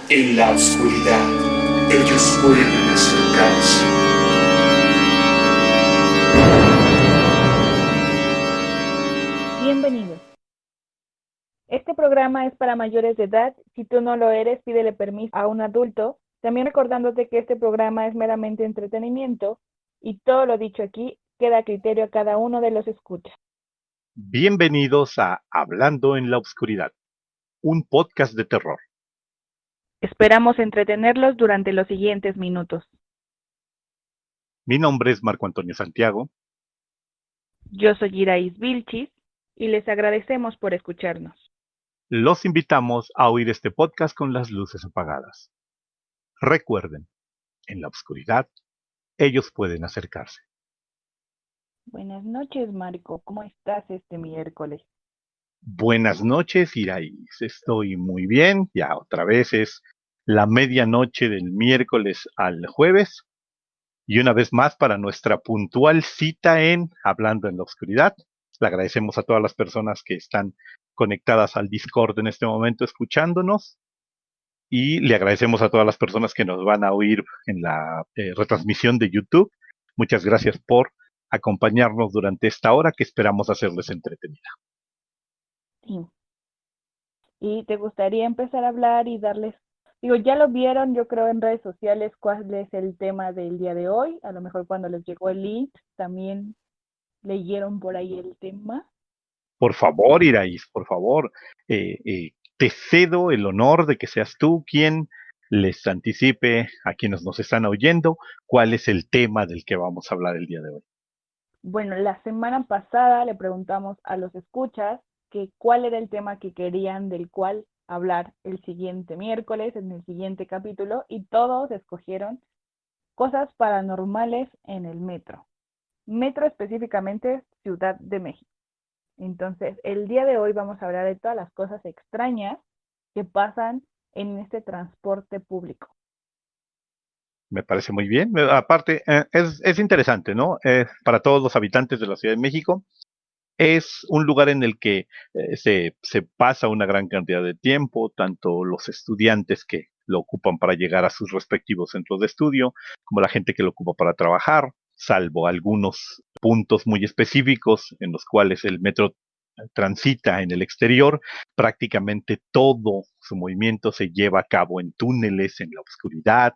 En la oscuridad, ellos pueden acercarse. Bienvenidos. Este programa es para mayores de edad. Si tú no lo eres, pídele permiso a un adulto. También recordándote que este programa es meramente entretenimiento y todo lo dicho aquí queda a criterio a cada uno de los escuchas. Bienvenidos a Hablando en la Oscuridad, un podcast de terror. Esperamos entretenerlos durante los siguientes minutos. Mi nombre es Marco Antonio Santiago. Yo soy Iraís Vilchis y les agradecemos por escucharnos. Los invitamos a oír este podcast con las luces apagadas. Recuerden, en la oscuridad, ellos pueden acercarse. Buenas noches, Marco. ¿Cómo estás este miércoles? Buenas noches, Iraís. Estoy muy bien. Ya otra vez es la medianoche del miércoles al jueves. Y una vez más para nuestra puntual cita en Hablando en la Oscuridad. Le agradecemos a todas las personas que están conectadas al Discord en este momento escuchándonos. Y le agradecemos a todas las personas que nos van a oír en la retransmisión de YouTube. Muchas gracias por acompañarnos durante esta hora que esperamos hacerles entretenida. Sí. ¿Y te gustaría empezar a hablar y darles, digo, ya lo vieron, yo creo, en redes sociales cuál es el tema del día de hoy? A lo mejor cuando les llegó el link también leyeron por ahí el tema. Por favor, Iraís, por favor, te cedo el honor de que seas tú quien les anticipe a quienes nos están oyendo cuál es el tema del que vamos a hablar el día de hoy. Bueno, la semana pasada le preguntamos a los escuchas que cuál era el tema que querían del cual hablar el siguiente miércoles, en el siguiente capítulo, y todos escogieron cosas paranormales en el metro. Metro específicamente Ciudad de México. Entonces, el día de hoy vamos a hablar de todas las cosas extrañas que pasan en este transporte público. Me parece muy bien. Aparte, es interesante, ¿no? Para todos los habitantes de la Ciudad de México, es un lugar en el que se pasa una gran cantidad de tiempo, tanto los estudiantes que lo ocupan para llegar a sus respectivos centros de estudio, como la gente que lo ocupa para trabajar, salvo algunos puntos muy específicos en los cuales el metro transita en el exterior, prácticamente todo su movimiento se lleva a cabo en túneles, en la oscuridad,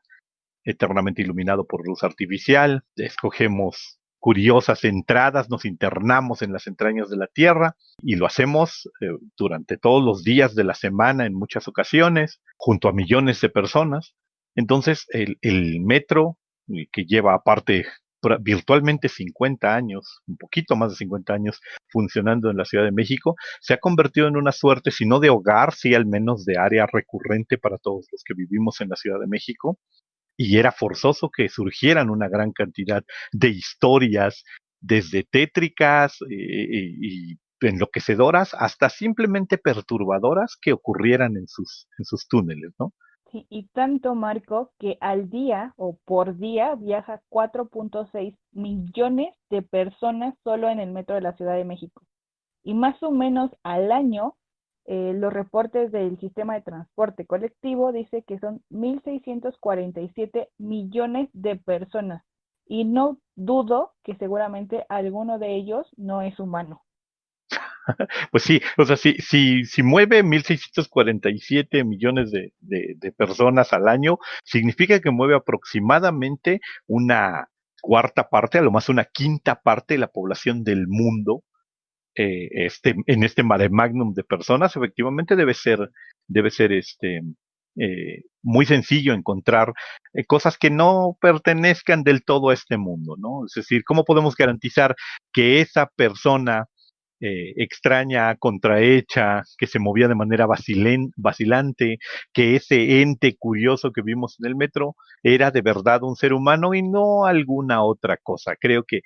eternamente iluminado por luz artificial. Escogemos curiosas entradas, nos internamos en las entrañas de la Tierra y lo hacemos durante todos los días de la semana en muchas ocasiones, junto a millones de personas. Entonces, el metro, que lleva aparte virtualmente 50 años, un poquito más de 50 años funcionando en la Ciudad de México, se ha convertido en una suerte, si no de hogar, sí al menos de área recurrente para todos los que vivimos en la Ciudad de México, y era forzoso que surgieran una gran cantidad de historias, desde tétricas y enloquecedoras hasta simplemente perturbadoras que ocurrieran en sus túneles, ¿no? Sí, y tanto, Marco, que al día o por día viaja 4.6 millones de personas solo en el metro de la Ciudad de México. Y más o menos al año, los reportes del sistema de transporte colectivo dice que son 1.647 millones de personas. Y no dudo que seguramente alguno de ellos no es humano. Pues sí, o sea, si mueve 1.647 millones de personas al año, significa que mueve aproximadamente una cuarta parte, a lo más una quinta parte de la población del mundo, en este mare magnum de personas. Efectivamente debe ser muy sencillo encontrar cosas que no pertenezcan del todo a este mundo, ¿no? Es decir, ¿cómo podemos garantizar que esa persona extraña, contrahecha, que se movía de manera vacilante, que ese ente curioso que vimos en el metro era de verdad un ser humano y no alguna otra cosa? Creo que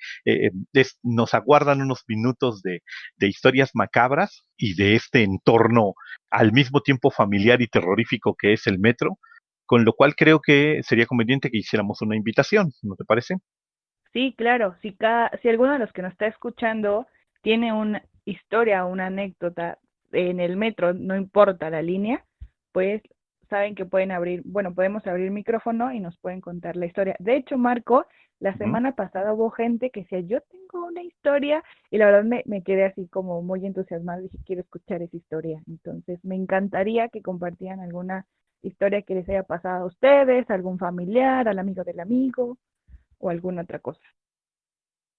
nos aguardan unos minutos de historias macabras y de este entorno al mismo tiempo familiar y terrorífico que es el metro, con lo cual creo que sería conveniente que hiciéramos una invitación, ¿no te parece? Sí, claro, si alguno de los que nos está escuchando tiene una historia o una anécdota en el metro, no importa la línea, pues saben que pueden abrir, bueno, podemos abrir micrófono y nos pueden contar la historia. De hecho, Marco, la Ujú. semana pasada hubo gente que decía, yo tengo una historia, y la verdad me quedé así como muy entusiasmada, dije, quiero escuchar esa historia. Entonces, me encantaría que compartieran alguna historia que les haya pasado a ustedes, a algún familiar, al amigo del amigo, o alguna otra cosa.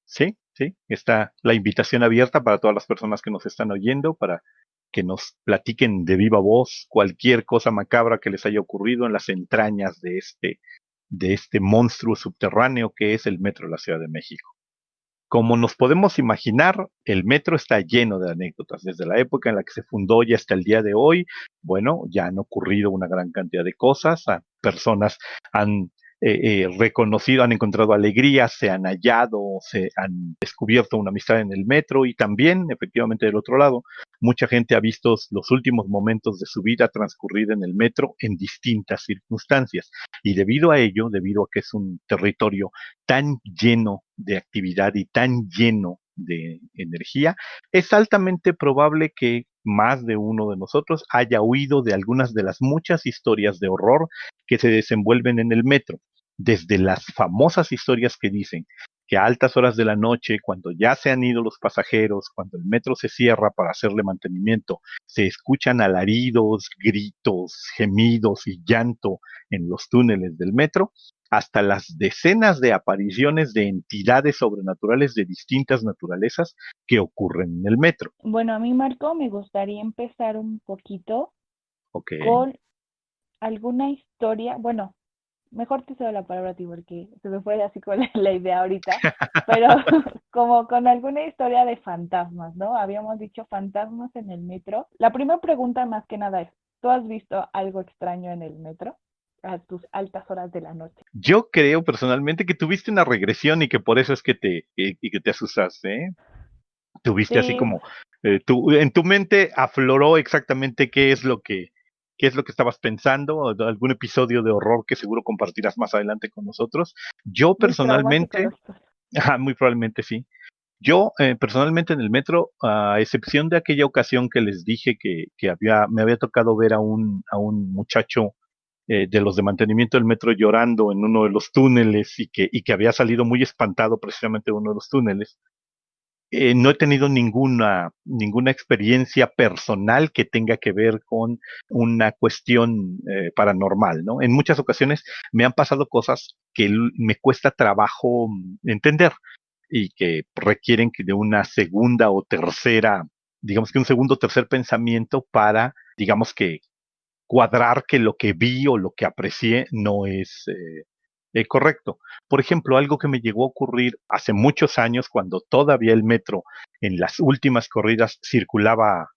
Sí, sí, está la invitación abierta para todas las personas que nos están oyendo, para que nos platiquen de viva voz cualquier cosa macabra que les haya ocurrido en las entrañas de este monstruo subterráneo que es el metro de la Ciudad de México. Como nos podemos imaginar, el metro está lleno de anécdotas. Desde la época en la que se fundó y hasta el día de hoy, bueno, ya han ocurrido una gran cantidad de cosas. Personas han reconocido, han encontrado alegría, se han hallado, se han descubierto una amistad en el metro y también, efectivamente, del otro lado, mucha gente ha visto los últimos momentos de su vida transcurrir en el metro en distintas circunstancias. Y debido a ello, debido a que es un territorio tan lleno de actividad y tan lleno de energía, es altamente probable que más de uno de nosotros haya oído de algunas de las muchas historias de horror que se desenvuelven en el metro, desde las famosas historias que dicen que a altas horas de la noche, cuando ya se han ido los pasajeros, cuando el metro se cierra para hacerle mantenimiento, se escuchan alaridos, gritos, gemidos y llanto en los túneles del metro, hasta las decenas de apariciones de entidades sobrenaturales de distintas naturalezas que ocurren en el metro. Bueno, a mí, Marco, me gustaría empezar un poquito Ok. con alguna historia, bueno, mejor te cedo la palabra a ti porque se me fue así con la idea ahorita, pero como con alguna historia de fantasmas, ¿no? Habíamos dicho fantasmas en el metro. La primera pregunta más que nada es, ¿tú has visto algo extraño en el metro a tus altas horas de la noche? Yo creo personalmente que tuviste una regresión y que por eso es que te asustaste, ¿eh? Tuviste así Sí, como en tu mente afloró exactamente qué es lo que estabas pensando, o algún episodio de horror que seguro compartirás más adelante con nosotros. Yo mis traumas personalmente, psicológicos. muy probablemente sí. Yo personalmente en el metro, a excepción de aquella ocasión que les dije que me había tocado ver a un muchacho de los de mantenimiento del metro llorando en uno de los túneles y que había salido muy espantado precisamente de uno de los túneles. No he tenido ninguna experiencia personal que tenga que ver con una cuestión paranormal, ¿no? En muchas ocasiones me han pasado cosas que me cuesta trabajo entender y que requieren de una segunda o tercera, digamos que un segundo o tercer pensamiento para, digamos que cuadrar que lo que vi o lo que aprecié no es correcto. Por ejemplo, algo que me llegó a ocurrir hace muchos años cuando todavía el metro en las últimas corridas circulaba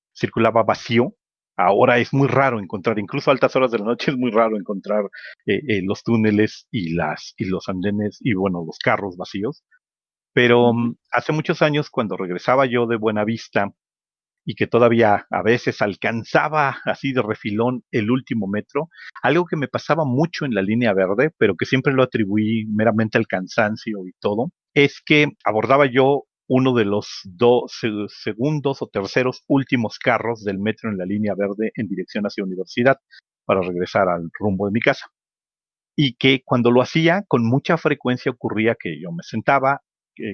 vacío. Ahora es muy raro encontrar, incluso a altas horas de la noche es muy raro encontrar los túneles y los andenes y bueno, los carros vacíos. Pero Ujú. hace muchos años, cuando regresaba yo de Buenavista y que todavía a veces alcanzaba así de refilón el último metro, algo que me pasaba mucho en la línea verde, pero que siempre lo atribuí meramente al cansancio y todo, es que abordaba yo uno de los segundos o terceros últimos carros del metro en la línea verde en dirección hacia universidad para regresar al rumbo de mi casa. Y que cuando lo hacía, con mucha frecuencia ocurría que yo me sentaba,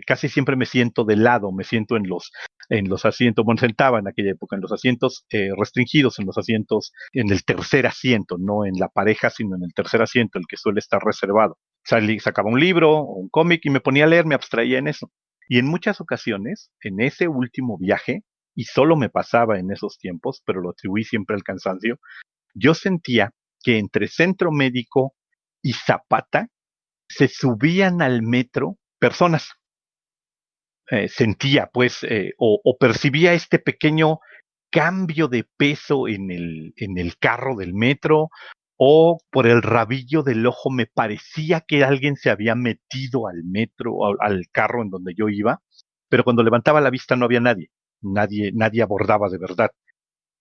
casi siempre me siento de lado, me siento en los asientos, bueno, sentaba en aquella época en los asientos restringidos, en los asientos, en el tercer asiento, no en la pareja, sino en el tercer asiento, el que suele estar reservado. Sacaba un libro o un cómic y me ponía a leer, me abstraía en eso. Y en muchas ocasiones, en ese último viaje, y solo me pasaba en esos tiempos, pero lo atribuí siempre al cansancio, yo sentía que entre Centro Médico y Zapata se subían al metro personas. Sentía, pues, o percibía este pequeño cambio de peso en el carro del metro, o por el rabillo del ojo me parecía que alguien se había metido al metro, al carro en donde yo iba, pero cuando levantaba la vista no había nadie, nadie abordaba de verdad.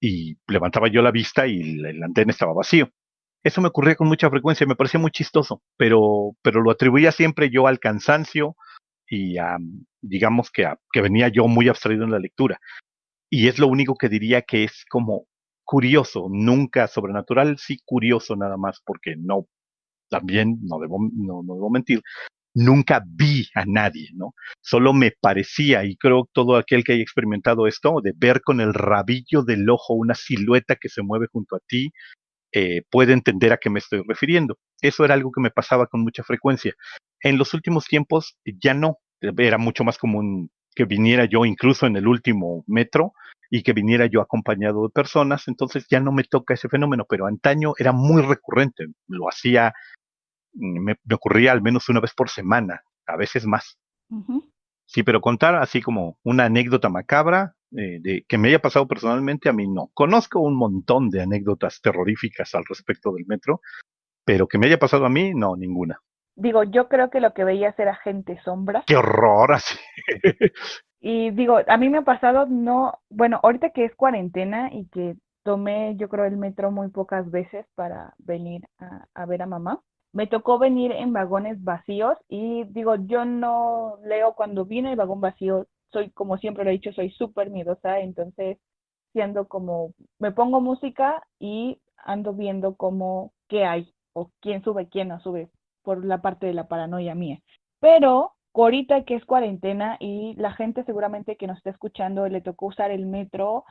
Y levantaba yo la vista y el andén estaba vacío. Eso me ocurría con mucha frecuencia, me parecía muy chistoso, pero lo atribuía siempre yo al cansancio y digamos que venía yo muy abstraído en la lectura. Y es lo único que diría que es como curioso, nunca sobrenatural, sí curioso nada más, porque no, también no debo mentir, nunca vi a nadie, ¿no? Solo me parecía, y creo todo aquel que haya experimentado esto, de ver con el rabillo del ojo una silueta que se mueve junto a ti, puede entender a qué me estoy refiriendo. Eso era algo que me pasaba con mucha frecuencia. En los últimos tiempos ya no, era mucho más común que viniera yo incluso en el último metro y que viniera yo acompañado de personas, entonces ya no me toca ese fenómeno, pero antaño era muy recurrente, lo hacía, me ocurría al menos una vez por semana, a veces más. Ujú. Sí, pero contar así como una anécdota macabra de que me haya pasado personalmente, a mí no. Conozco un montón de anécdotas terroríficas al respecto del metro, pero que me haya pasado a mí, no, ninguna. Digo, yo creo que lo que veías era gente sombra. ¡Qué horror! Así. Y digo, a mí me ha pasado, no, bueno, ahorita que es cuarentena y que tomé, yo creo, el metro muy pocas veces para venir a ver a mamá, me tocó venir en vagones vacíos y digo, yo no leo cuando viene el vagón vacío, soy, como siempre lo he dicho, soy súper miedosa, entonces siendo como, me pongo música y ando viendo como qué hay o quién sube, quién no sube, por la parte de la paranoia mía. Pero ahorita que es cuarentena y la gente seguramente que nos está escuchando le tocó usar el metro,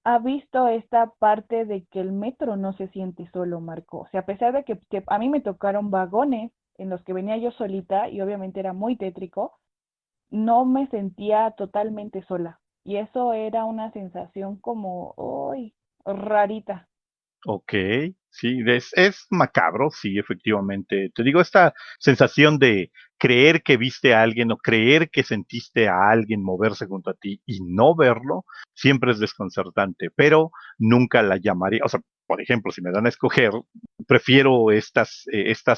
ha visto esta parte de que el metro no se siente solo, Marco. O sea, a pesar de que a mí me tocaron vagones en los que venía yo solita y obviamente era muy tétrico, no me sentía totalmente sola. Y eso era una sensación como, uy, rarita. Ok, sí, es macabro, sí, efectivamente. Te digo, esta sensación de creer que viste a alguien o creer que sentiste a alguien moverse junto a ti y no verlo, siempre es desconcertante, pero nunca la llamaría, o sea, por ejemplo, si me dan a escoger, prefiero estas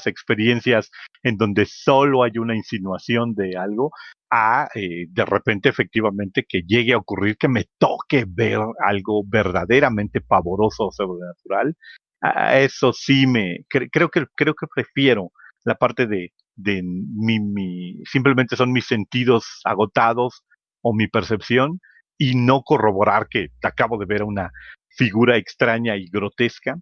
experiencias en donde solo hay una insinuación de algo a de repente efectivamente que llegue a ocurrir que me toque ver algo verdaderamente pavoroso o sobrenatural. A eso sí creo que prefiero la parte de simplemente son mis sentidos agotados o mi percepción y no corroborar que acabo de ver una figura extraña y grotesca,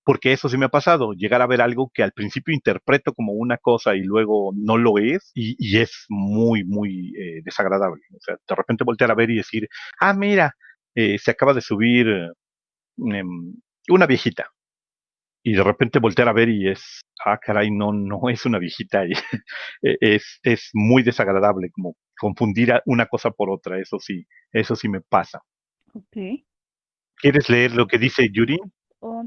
porque eso sí me ha pasado, llegar a ver algo que al principio interpreto como una cosa y luego no lo es, y es muy, muy desagradable. O sea, de repente voltear a ver y decir, ah, mira, se acaba de subir una viejita, y de repente voltear a ver y es, ah, caray, no es una viejita, y es muy desagradable, como confundir una cosa por otra, eso sí me pasa. Ok. ¿Quieres leer lo que dice Yuri?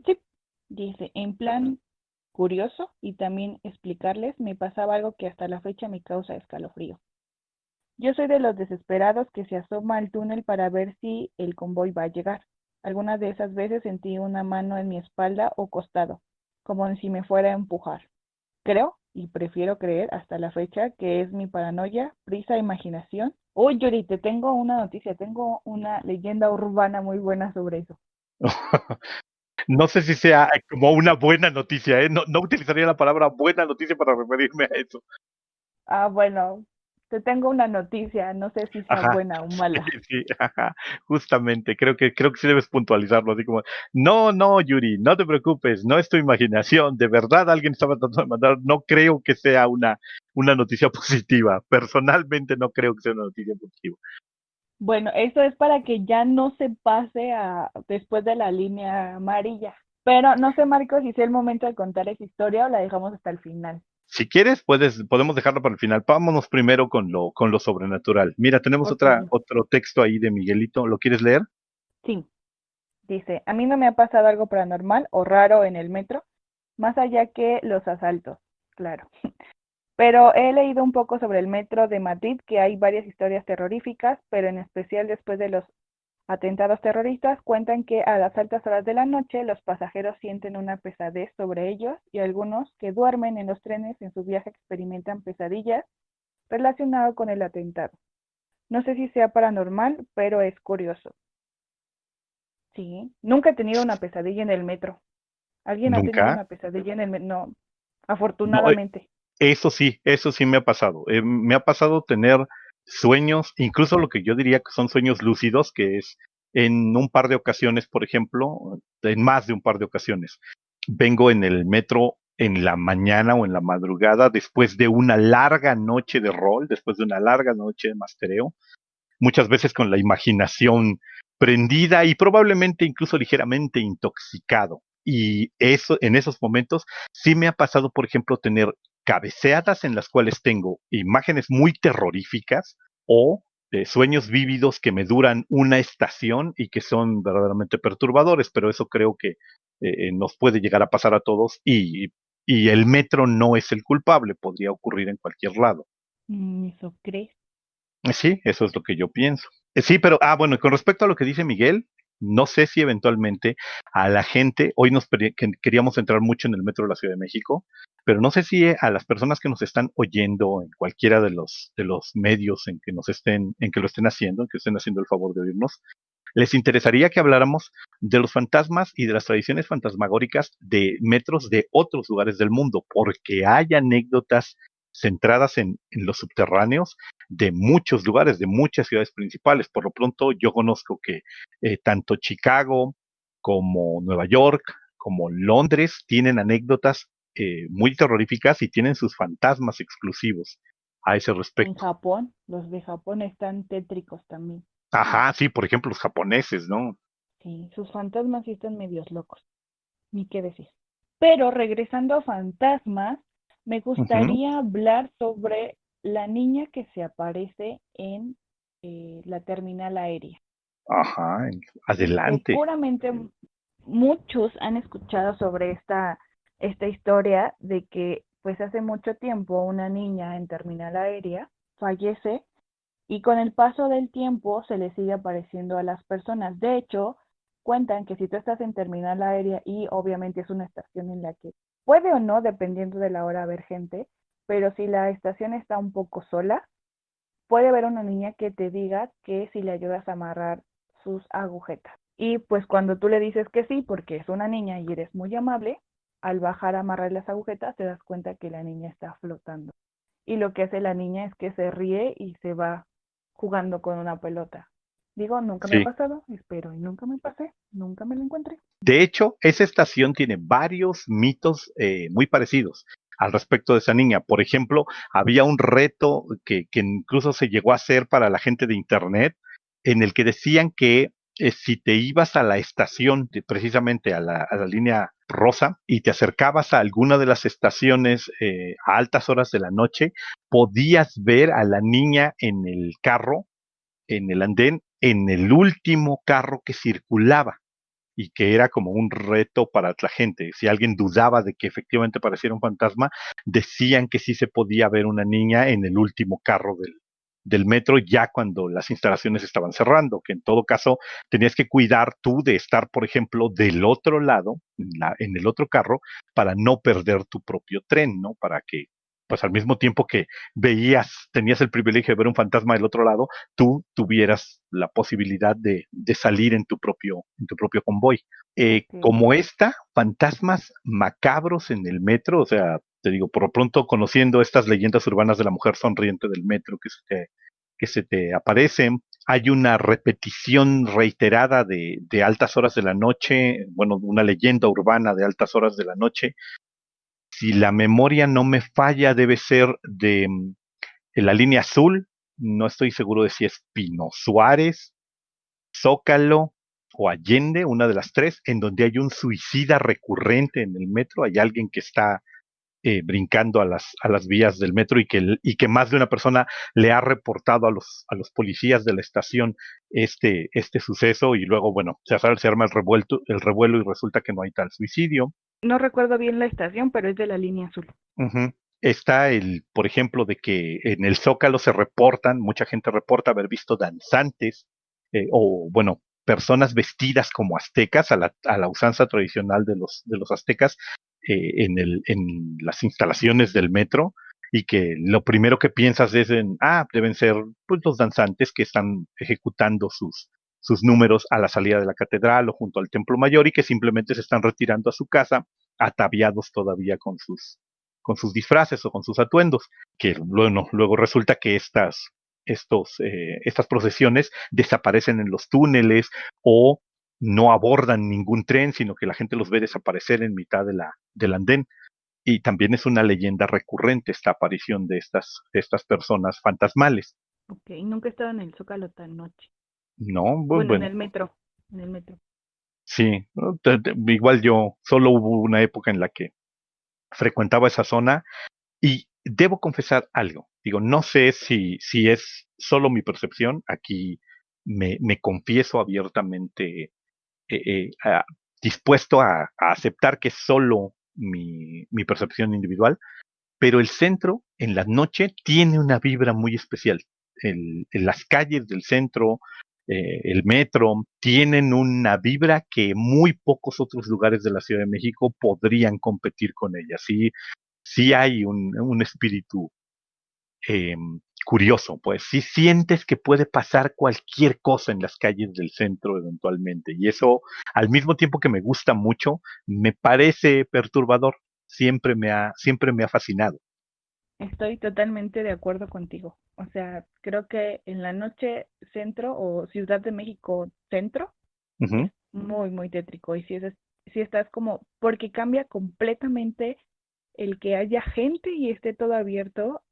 Sí, dice, en plan curioso y también explicarles, me pasaba algo que hasta la fecha me causa escalofrío. Yo soy de los desesperados que se asoma al túnel para ver si el convoy va a llegar. Algunas de esas veces sentí una mano en mi espalda o costado, como si me fuera a empujar. Creo, y prefiero creer hasta la fecha, que es mi paranoia, prisa, imaginación. Uy, Yuri, te tengo una noticia, tengo una leyenda urbana muy buena sobre eso. No sé si sea como una buena noticia, ¿eh? No utilizaría la palabra buena noticia para referirme a eso. Ah, bueno, te tengo una noticia, no sé si sea Ajá, buena o mala. sí, ajá, justamente, creo que sí debes puntualizarlo, así como, no, Yuri, no te preocupes, no es tu imaginación, de verdad alguien estaba tratando de mandar, no creo que sea una noticia positiva, personalmente no creo que sea una noticia positiva. Bueno, eso es para que ya no se pase a después de la línea amarilla. Pero no sé, Marcos, si es el momento de contar esa historia o la dejamos hasta el final. Si quieres, podemos dejarlo para el final. Vámonos primero con lo sobrenatural. Mira, tenemos Ok, otro texto ahí de Miguelito. ¿Lo quieres leer? sí, dice, a mí no me ha pasado algo paranormal o raro en el metro, más allá que los asaltos, claro. Pero he leído un poco sobre el metro de Madrid, que hay varias historias terroríficas, pero en especial después de los atentados terroristas, cuentan que a las altas horas de la noche los pasajeros sienten una pesadez sobre ellos y algunos que duermen en los trenes en su viaje experimentan pesadillas relacionadas con el atentado. No sé si sea paranormal, pero es curioso. Sí, nunca he tenido una pesadilla en el metro. ¿Alguien ha tenido Nunca. una pesadilla en el metro? No, No, afortunadamente. eso sí me ha pasado. Me ha pasado tener sueños, incluso lo que yo diría que son sueños lúcidos, que es en un par de ocasiones, por ejemplo, en más de un par de ocasiones, vengo en el metro en la mañana o en la madrugada, después de una larga noche de rol, después de una larga noche de mastereo, muchas veces con la imaginación prendida y probablemente incluso ligeramente intoxicado. Y eso, en esos momentos, sí me ha pasado, por ejemplo, tener cabeceadas en las cuales tengo imágenes muy terroríficas o sueños vívidos que me duran una estación y que son verdaderamente perturbadores, pero eso creo que nos puede llegar a pasar a todos y el metro no es el culpable, podría ocurrir en cualquier lado. ¿Eso crees? Sí, eso es lo que yo pienso. Sí, pero, bueno, y con respecto a lo que dice Miguel, no sé si eventualmente a la gente, hoy queríamos entrar mucho en el metro de la Ciudad de México, pero no sé si a las personas que nos están oyendo en cualquiera de los medios en que lo estén haciendo, en que estén haciendo el favor de oírnos, les interesaría que habláramos de los fantasmas y de las tradiciones fantasmagóricas de metros de otros lugares del mundo, porque hay anécdotas centradas en los subterráneos de muchos lugares, de muchas ciudades principales. Por lo pronto, yo conozco que tanto Chicago como Nueva York, como Londres, tienen anécdotas muy terroríficas y tienen sus fantasmas exclusivos a ese En respecto. Japón, los de Japón están tétricos también. Ajá, sí, por ejemplo, los japoneses, ¿no? Sí, sus fantasmas sí están medios locos, ni qué decir. Pero regresando a fantasmas, me Ujú. gustaría hablar sobre la niña que se aparece en la terminal aérea. Ajá, adelante. Seguramente muchos han escuchado sobre esta historia de que pues hace mucho tiempo una niña en terminal aérea fallece y con el paso del tiempo se le sigue apareciendo a las personas. De hecho, cuentan que si tú estás en terminal aérea y obviamente es una estación en la que puede o no, dependiendo de la hora, haber gente, pero si la estación está un poco sola, puede haber una niña que te diga que si le ayudas a amarrar sus agujetas. Y pues cuando tú le dices que sí, porque es una niña y eres muy amable, al bajar a amarrar las agujetas te das cuenta que la niña está flotando. Y lo que hace la niña es que se ríe y se va jugando con una pelota. Digo, nunca me ha Sí. pasado, espero y nunca me pasé, nunca me lo encontré. De hecho, esa estación tiene varios mitos muy parecidos al respecto de esa niña. Por ejemplo, había un reto que incluso se llegó a hacer para la gente de Internet, en el que decían que si te ibas a la estación, precisamente a la línea rosa, y te acercabas a alguna de las estaciones a altas horas de la noche, podías ver a la niña en el carro, en el andén, en el último carro que circulaba y que era como un reto para la gente. Si alguien dudaba de que efectivamente pareciera un fantasma, decían que sí se podía ver una niña en el último carro del metro ya cuando las instalaciones estaban cerrando, que en todo caso tenías que cuidar tú de estar, por ejemplo, del otro lado, en el otro carro, para no perder tu propio tren, ¿no? Para que, pues al mismo tiempo que tenías el privilegio de ver un fantasma del otro lado, tú tuvieras la posibilidad de salir en tu propio convoy. Ok. Como esta, fantasmas macabros en el metro, o sea, te digo, por lo pronto conociendo estas leyendas urbanas de la mujer sonriente del metro que se te aparecen, hay una repetición reiterada de altas horas de la noche, bueno, una leyenda urbana de altas horas de la noche. Si la memoria no me falla, debe ser de la línea azul, no estoy seguro de si es Pino Suárez, Zócalo o Allende, una de las tres, en donde hay un suicida recurrente en el metro, hay alguien que está brincando a las vías del metro y que más de una persona le ha reportado a los policías de la estación este suceso y luego, bueno, se arma el revuelo y resulta que no hay tal suicidio. No recuerdo bien la estación, pero es de la línea azul. Ujú. Está por ejemplo, de que en el Zócalo se reportan, mucha gente reporta haber visto danzantes o, bueno, personas vestidas como aztecas a la usanza tradicional de los aztecas en las instalaciones del metro y que lo primero que piensas es deben ser pues, los danzantes que están ejecutando sus números a la salida de la catedral o junto al templo mayor y que simplemente se están retirando a su casa ataviados todavía con sus disfraces o con sus atuendos, que bueno, luego resulta que estas procesiones desaparecen en los túneles o no abordan ningún tren, sino que la gente los ve desaparecer en mitad del andén. Y también es una leyenda recurrente esta aparición de estas personas fantasmales. Ok, nunca he estado en el Zócalo tan noche. No, Bueno, bueno, en el metro. sí, ¿no? Igual yo, solo hubo una época en la que frecuentaba esa zona y debo confesar algo. Digo, no sé si es solo mi percepción, aquí me confieso abiertamente eh, eh, dispuesto a aceptar que es solo mi percepción individual, pero el centro en la noche tiene una vibra muy especial. Las calles del centro, el metro, tienen una vibra que muy pocos otros lugares de la Ciudad de México podrían competir con ella. Sí, sí hay un espíritu eh, curioso, pues sí sientes que puede pasar cualquier cosa en las calles del centro eventualmente. Y eso, al mismo tiempo que me gusta mucho, me parece perturbador. Siempre me ha fascinado. Estoy totalmente de acuerdo contigo. O sea, creo que en la noche centro o Ciudad de México centro es Ujú. muy, muy tétrico. Y si estás como, porque cambia completamente el que haya gente y esté todo abierto,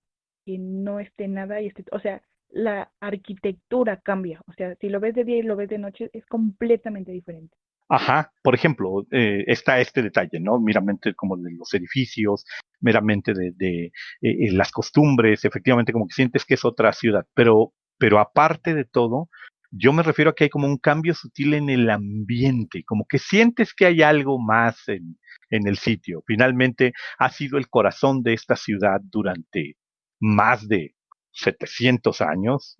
que no esté nada y esté, o sea, la arquitectura cambia. O sea, si lo ves de día y lo ves de noche, es completamente diferente. Ajá, por ejemplo, está este detalle, ¿no? Meramente como de los edificios, meramente de las costumbres, efectivamente como que sientes que es otra ciudad, pero aparte de todo, yo me refiero a que hay como un cambio sutil en el ambiente, como que sientes que hay algo más en el sitio. Finalmente ha sido el corazón de esta ciudad durante más de 700 años,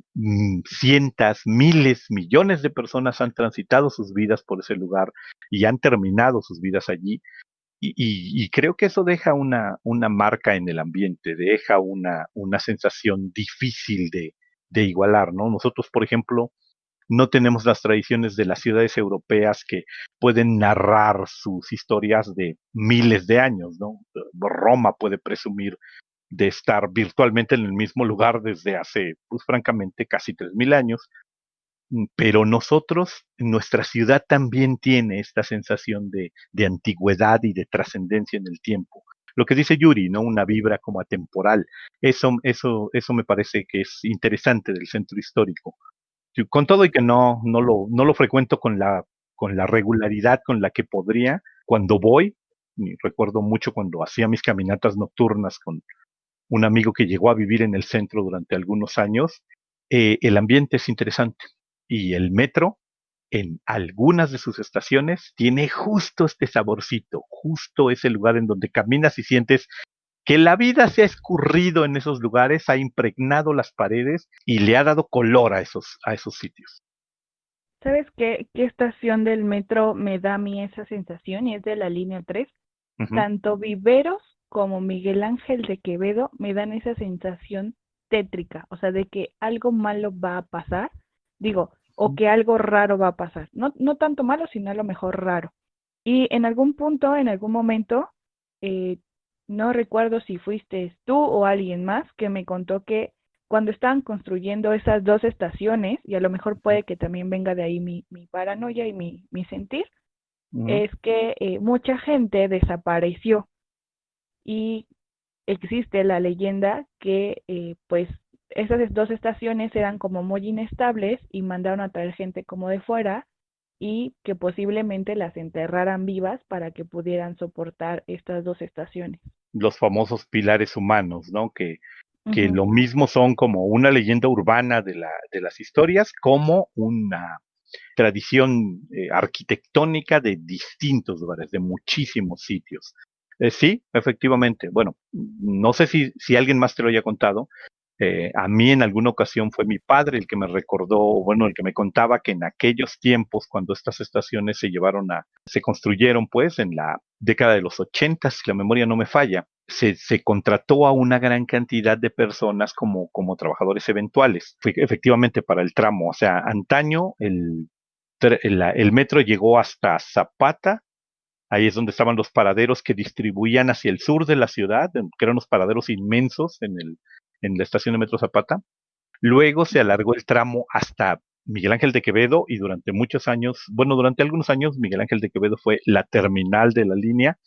cientos, miles, millones de personas han transitado sus vidas por ese lugar y han terminado sus vidas allí. Y creo que eso deja una marca en el ambiente, deja una sensación difícil de igualar, ¿no? Nosotros, por ejemplo, no tenemos las tradiciones de las ciudades europeas que pueden narrar sus historias de miles de años, ¿no? Roma puede presumir de estar virtualmente en el mismo lugar desde hace, pues francamente, casi 3000 años, pero nosotros, nuestra ciudad también tiene esta sensación de antigüedad y de trascendencia en el tiempo. Lo que dice Yuri, ¿no? Una vibra como atemporal. Eso me parece que es interesante del centro histórico. Con todo y que no lo frecuento con la regularidad con la que podría, cuando voy, y recuerdo mucho cuando hacía mis caminatas nocturnas con un amigo que llegó a vivir en el centro durante algunos años, el ambiente es interesante y el metro en algunas de sus estaciones tiene justo este saborcito, justo ese lugar en donde caminas y sientes que la vida se ha escurrido en esos lugares, ha impregnado las paredes y le ha dado color a esos sitios. ¿Sabes qué estación del metro me da a mí esa sensación? Y es de la línea 3. Ujú, Tanto Viveros como Miguel Ángel de Quevedo me dan esa sensación tétrica, o sea, de que algo malo va a pasar, digo, o que algo raro va a pasar. No, no tanto malo, sino a lo mejor raro. Y en algún punto, en algún momento, eh, no recuerdo si fuiste tú o alguien más que me contó que cuando estaban construyendo esas dos estaciones, y a lo mejor puede que también venga de ahí mi paranoia y mi sentir, ujú. es que mucha gente desapareció y existe la leyenda que pues esas dos estaciones eran como muy inestables y mandaron a traer gente como de fuera y que posiblemente las enterraran vivas para que pudieran soportar estas dos estaciones. Los famosos pilares humanos, ¿no? Que Ujú. lo mismo son como una leyenda urbana de las historias, como una tradición arquitectónica de distintos lugares, de muchísimos sitios. Sí, efectivamente. Bueno, no sé si alguien más te lo haya contado. A mí en alguna ocasión fue mi padre el que me recordó, bueno, el que me contaba que en aquellos tiempos, cuando estas estaciones se construyeron pues en la década de los 80, si la memoria no me falla, se contrató a una gran cantidad de personas como trabajadores eventuales, efectivamente para el tramo. O sea, antaño el metro llegó hasta Zapata. Ahí es donde estaban los paraderos que distribuían hacia el sur de la ciudad, que eran unos paraderos inmensos en la estación de Metro Zapata. Luego se alargó el tramo hasta Miguel Ángel de Quevedo y durante muchos años, bueno, durante algunos años Miguel Ángel de Quevedo fue la terminal de la línea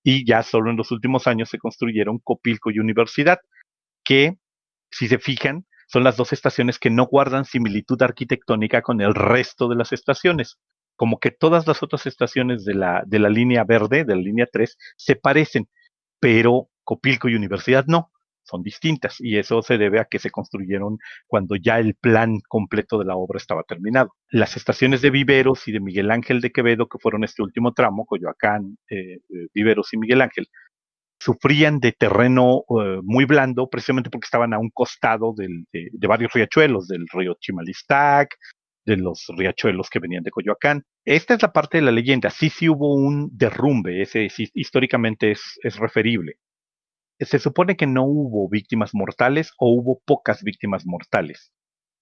y ya solo en los últimos años se construyeron Copilco y Universidad, que, si se fijan, son las dos estaciones que no guardan similitud arquitectónica con el resto de las estaciones. Como que todas las otras estaciones de la línea verde, de la línea 3, se parecen, pero Copilco y Universidad no, son distintas y eso se debe a que se construyeron cuando ya el plan completo de la obra estaba terminado. Las estaciones de Viveros y de Miguel Ángel de Quevedo, que fueron este último tramo, Coyoacán, Viveros y Miguel Ángel, sufrían de terreno muy blando precisamente porque estaban a un costado de varios riachuelos, del río Chimalistac, de los riachuelos que venían de Coyoacán. Esta es la parte de la leyenda. Sí hubo un derrumbe, ese sí, históricamente es referible. Se supone que no hubo víctimas mortales o hubo pocas víctimas mortales.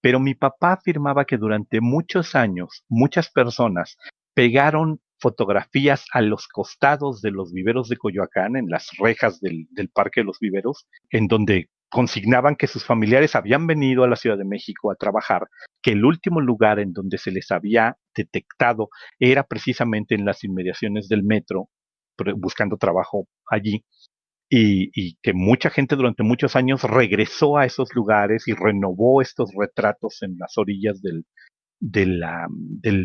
Pero mi papá afirmaba que durante muchos años muchas personas pegaron fotografías a los costados de los viveros de Coyoacán, en las rejas del Parque de los Viveros, en donde consignaban que sus familiares habían venido a la Ciudad de México a trabajar, que el último lugar en donde se les había detectado era precisamente en las inmediaciones del metro, buscando trabajo allí, y que mucha gente durante muchos años regresó a esos lugares y renovó estos retratos en las orillas del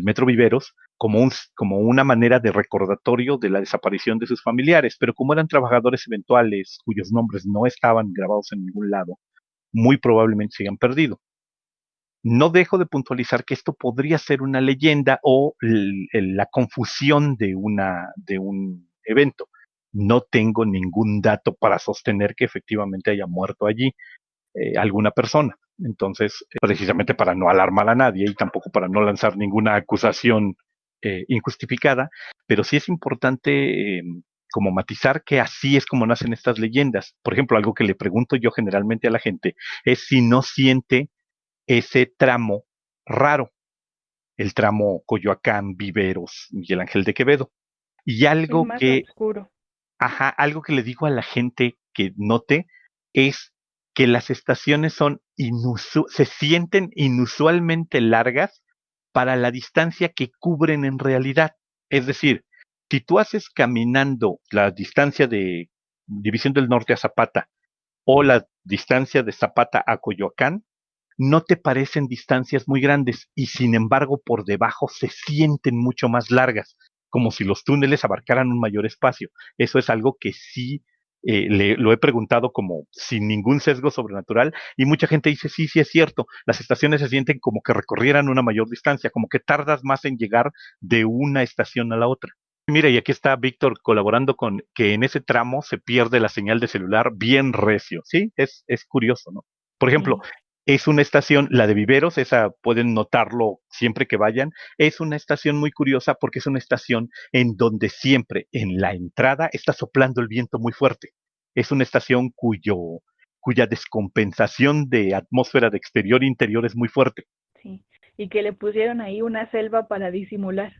Metro Viveros como una manera de recordatorio de la desaparición de sus familiares, pero como eran trabajadores eventuales cuyos nombres no estaban grabados en ningún lado, muy probablemente se hayan perdido. No dejo de puntualizar que esto podría ser una leyenda o la confusión de un evento. No tengo ningún dato para sostener que efectivamente haya muerto allí alguna persona. Entonces, precisamente para no alarmar a nadie y tampoco para no lanzar ninguna acusación injustificada, pero sí es importante como matizar que así es como nacen estas leyendas. Por ejemplo, algo que le pregunto yo generalmente a la gente es si no siente ese tramo raro, el tramo Coyoacán, Viveros, Miguel Ángel de Quevedo. Y Es más oscuro. algo que le digo a la gente que note es que las estaciones se sienten inusualmente largas para la distancia que cubren en realidad. Es decir, si tú haces caminando la distancia de División del Norte a Zapata o la distancia de Zapata a Coyoacán, no te parecen distancias muy grandes y sin embargo por debajo se sienten mucho más largas, como si los túneles abarcaran un mayor espacio. Eso es algo que sí lo he preguntado como sin ningún sesgo sobrenatural y mucha gente dice, sí, sí es cierto, las estaciones se sienten como que recorrieran una mayor distancia, como que tardas más en llegar de una estación a la otra. Mira, y aquí está Víctor colaborando con que en ese tramo se pierde la señal de celular bien recio. Sí, es curioso, ¿no? Por ejemplo, Sí. es una estación, la de Viveros, esa pueden notarlo siempre que vayan, es una estación muy curiosa porque es una estación en donde siempre en la entrada está soplando el viento muy fuerte. Es una estación cuya descompensación de atmósfera de exterior e interior es muy fuerte. Sí, y que le pusieron ahí una selva para disimular.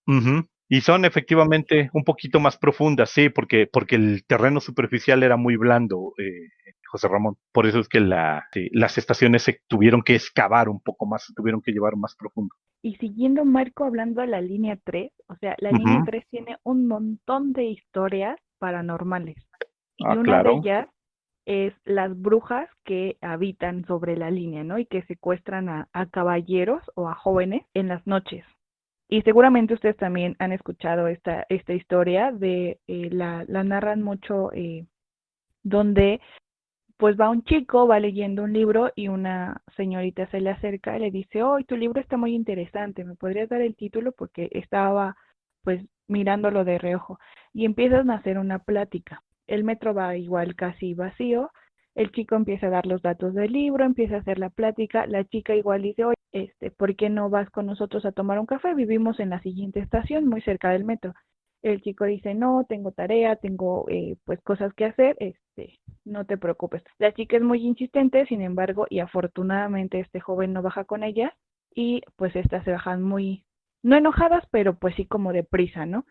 Ujú. Y son efectivamente un poquito más profundas, sí, porque el terreno superficial era muy blando, José Ramón. Por eso es que sí, las estaciones se tuvieron que excavar un poco más, se tuvieron que llevar más profundo. Y siguiendo Marco hablando de la línea 3, o sea, la línea Ujú. 3 tiene un montón de historias paranormales. Y Ah, una de claro. ellas es las brujas que habitan sobre la línea, ¿no? Y que secuestran a caballeros o a jóvenes en las noches. Y seguramente ustedes también han escuchado esta historia la narran mucho, donde pues va un chico, va leyendo un libro y una señorita se le acerca y le dice, oh, tu libro está muy interesante, ¿me podrías dar el título? Porque estaba pues mirándolo de reojo. Y empiezan a hacer una plática. El metro va igual casi vacío, el chico empieza a dar los datos del libro, empieza a hacer la plática, la chica igual dice, oye, ¿por qué no vas con nosotros a tomar un café? Vivimos en la siguiente estación, muy cerca del metro. El chico dice, no, tengo tarea, tengo pues cosas que hacer, no te preocupes. La chica es muy insistente, sin embargo, y afortunadamente este joven no baja con ella y pues estas se bajan muy, no enojadas, pero pues sí como deprisa, ¿no?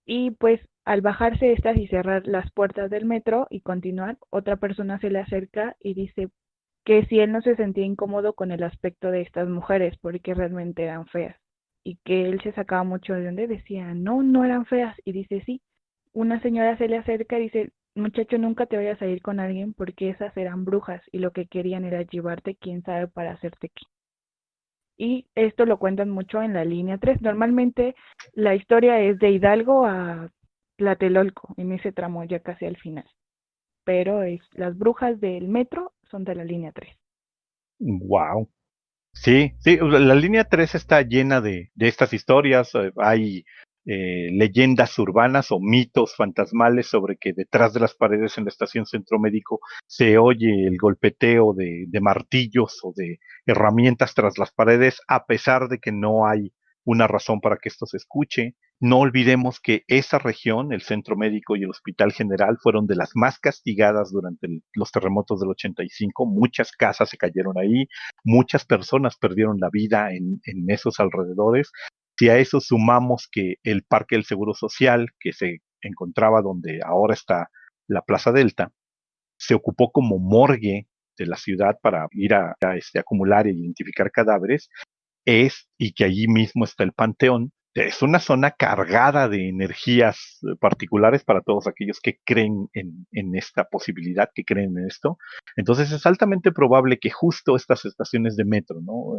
Y pues al bajarse estas y cerrar las puertas del metro y continuar, otra persona se le acerca y dice, que si él no se sentía incómodo con el aspecto de estas mujeres porque realmente eran feas y que él se sacaba mucho de donde decía, no, no eran feas y dice, sí, una señora se le acerca y dice, muchacho, nunca te vayas a ir con alguien porque esas eran brujas y lo que querían era llevarte quién sabe para hacerte qué. Y esto lo cuentan mucho en la línea 3. Normalmente la historia es de Hidalgo a Tlatelolco, en ese tramo ya casi al final. Pero las brujas del metro son de la línea 3. Wow. Sí, sí, la línea 3 está llena de estas historias. Hay leyendas urbanas o mitos fantasmales sobre que detrás de las paredes en la estación Centro Médico se oye el golpeteo de martillos o de herramientas tras las paredes, a pesar de que no hay una razón para que esto se escuche. No olvidemos que esa región, el Centro Médico y el Hospital General, fueron de las más castigadas durante los terremotos del 85. Muchas casas se cayeron ahí, muchas personas perdieron la vida en esos alrededores. Si a eso sumamos que el Parque del Seguro Social, que se encontraba donde ahora está la Plaza Delta, se ocupó como morgue de la ciudad para ir a acumular e identificar cadáveres, y que allí mismo está el Panteón. Es una zona cargada de energías particulares para todos aquellos que creen en esta posibilidad, que creen en esto. Entonces es altamente probable que justo estas estaciones de metro, ¿no?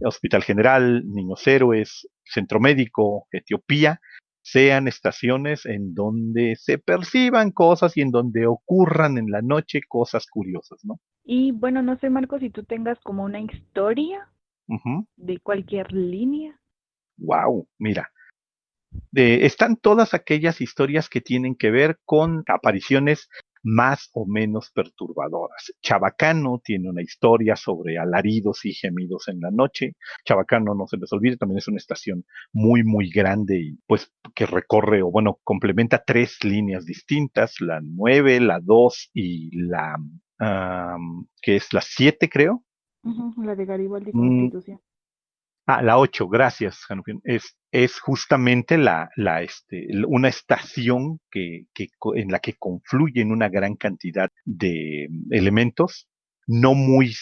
Hospital General, Niños Héroes, Centro Médico, Etiopía, sean estaciones en donde se perciban cosas y en donde ocurran en la noche cosas curiosas, ¿no? Y bueno, no sé, Marco, si tú tengas como una historia Uh-huh. de cualquier línea. Wow, mira, están todas aquellas historias que tienen que ver con apariciones más o menos perturbadoras. Chabacano tiene una historia sobre alaridos y gemidos en la noche. Chabacano, no se les olvide, también es una estación muy, muy grande y pues que recorre o bueno, complementa 3 líneas distintas, la 9, la 2 y la que es la 7, creo. La de Garibaldi Mm, Constitución. la 8, gracias, Hanufin. Es justamente una estación en la que confluyen una gran cantidad de elementos, no muy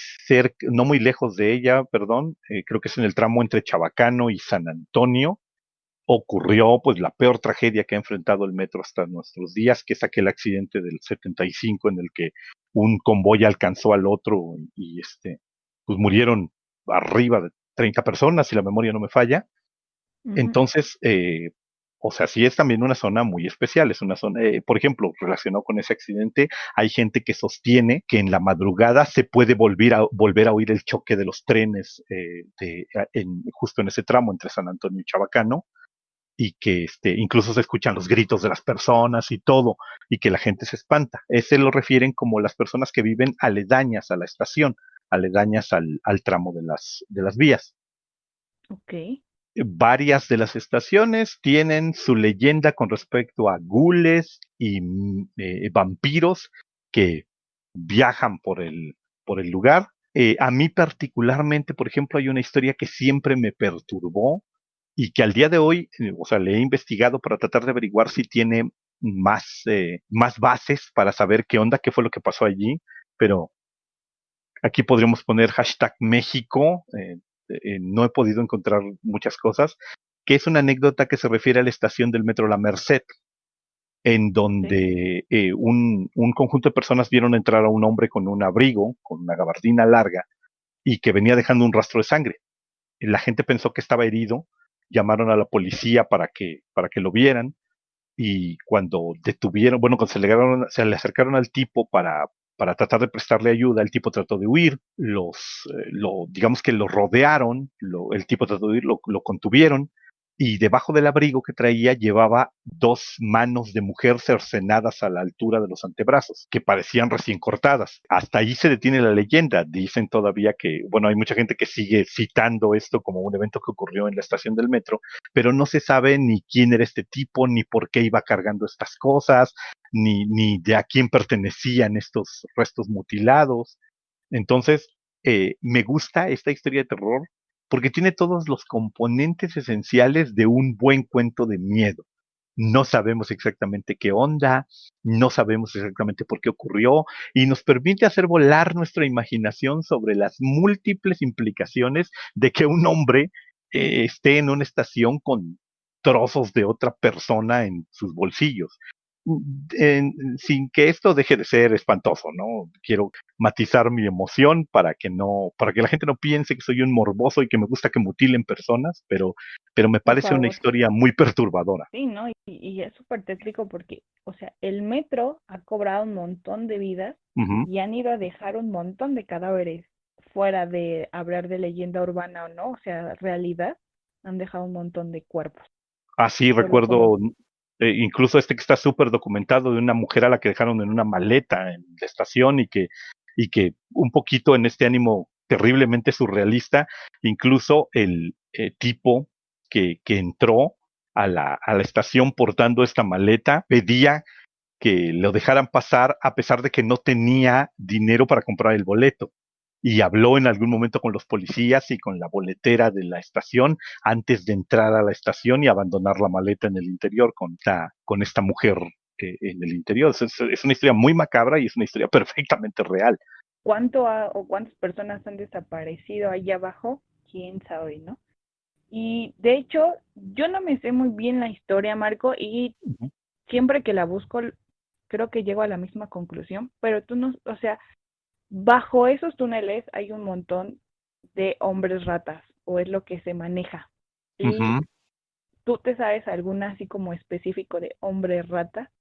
lejos de ella, perdón, creo que es en el tramo entre Chabacano y San Antonio, ocurrió pues la peor tragedia que ha enfrentado el metro hasta nuestros días, que es aquel accidente del 75 en el que un convoy alcanzó al otro y pues murieron arriba de 30 personas, si la memoria no me falla. Ujú. Entonces, o sea, sí es también una zona muy especial, es una zona, por ejemplo, relacionado con ese accidente, hay gente que sostiene que en la madrugada se puede volver a oír el choque de los trenes justo en ese tramo entre San Antonio y Chabacano, y que incluso se escuchan los gritos de las personas y todo, y que la gente se espanta. Ese lo refieren como las personas que viven aledañas a la estación, aledañas al tramo de las vías. Ok. Varias de las estaciones tienen su leyenda con respecto a gules y vampiros que viajan por el lugar. A mí particularmente, por ejemplo, hay una historia que siempre me perturbó y que al día de hoy, o sea, le he investigado para tratar de averiguar si tiene más bases para saber qué onda, qué fue lo que pasó allí, pero aquí podríamos poner hashtag México, no he podido encontrar muchas cosas, que es una anécdota que se refiere a la estación del metro La Merced, en Sí. donde un conjunto de personas vieron entrar a un hombre con un abrigo, con una gabardina larga, y que venía dejando un rastro de sangre. La gente pensó que estaba herido, llamaron a la policía para que lo vieran, y cuando detuvieron, bueno, cuando se le acercaron al tipo para tratar de prestarle ayuda, el tipo trató de huir, digamos que lo rodearon, el tipo trató de huir, lo contuvieron, y debajo del abrigo que traía llevaba 2 manos de mujer cercenadas a la altura de los antebrazos, que parecían recién cortadas. Hasta ahí se detiene la leyenda. Dicen todavía que, bueno, hay mucha gente que sigue citando esto como un evento que ocurrió en la estación del metro, pero no se sabe ni quién era este tipo, ni por qué iba cargando estas cosas, ni de a quién pertenecían estos restos mutilados. Entonces, me gusta esta historia de terror porque tiene todos los componentes esenciales de un buen cuento de miedo. no sabemos exactamente qué onda, no sabemos exactamente por qué ocurrió, y nos permite hacer volar nuestra imaginación sobre las múltiples implicaciones de que un hombre esté en una estación con trozos de otra persona en sus bolsillos. Sin que esto deje de ser espantoso, ¿no? Quiero matizar mi emoción para que la gente no piense que soy un morboso y que me gusta que mutilen personas, pero me Por parece una favor. historia muy perturbadora. Sí, ¿no? Y es súper tétrico porque, o sea, el metro ha cobrado un montón de vidas Ujú. y han ido a dejar un montón de cadáveres fuera de hablar de leyenda urbana o no, o sea, realidad, han dejado un montón de cuerpos, Así solo como, recuerdo, incluso este que está súper documentado de una mujer a la que dejaron en una maleta en la estación y que un poquito en este ánimo terriblemente surrealista, incluso el tipo que entró a la estación portando esta maleta pedía que lo dejaran pasar a pesar de que no tenía dinero para comprar el boleto. Y habló en algún momento con los policías y con la boletera de la estación antes de entrar a la estación y abandonar la maleta en el interior con esta mujer en el interior. Es una historia muy macabra y es una historia perfectamente real. o cuántas personas han desaparecido ahí abajo, quién sabe, ¿no? Y de hecho, yo no me sé muy bien la historia, Marco, y Ujú. siempre que la busco, creo que llego a la misma conclusión, pero tú no, o sea, bajo esos túneles hay un montón de hombres ratas, o es lo que se maneja. Y Ujú. tú te sabes alguna así como específico de hombre rata.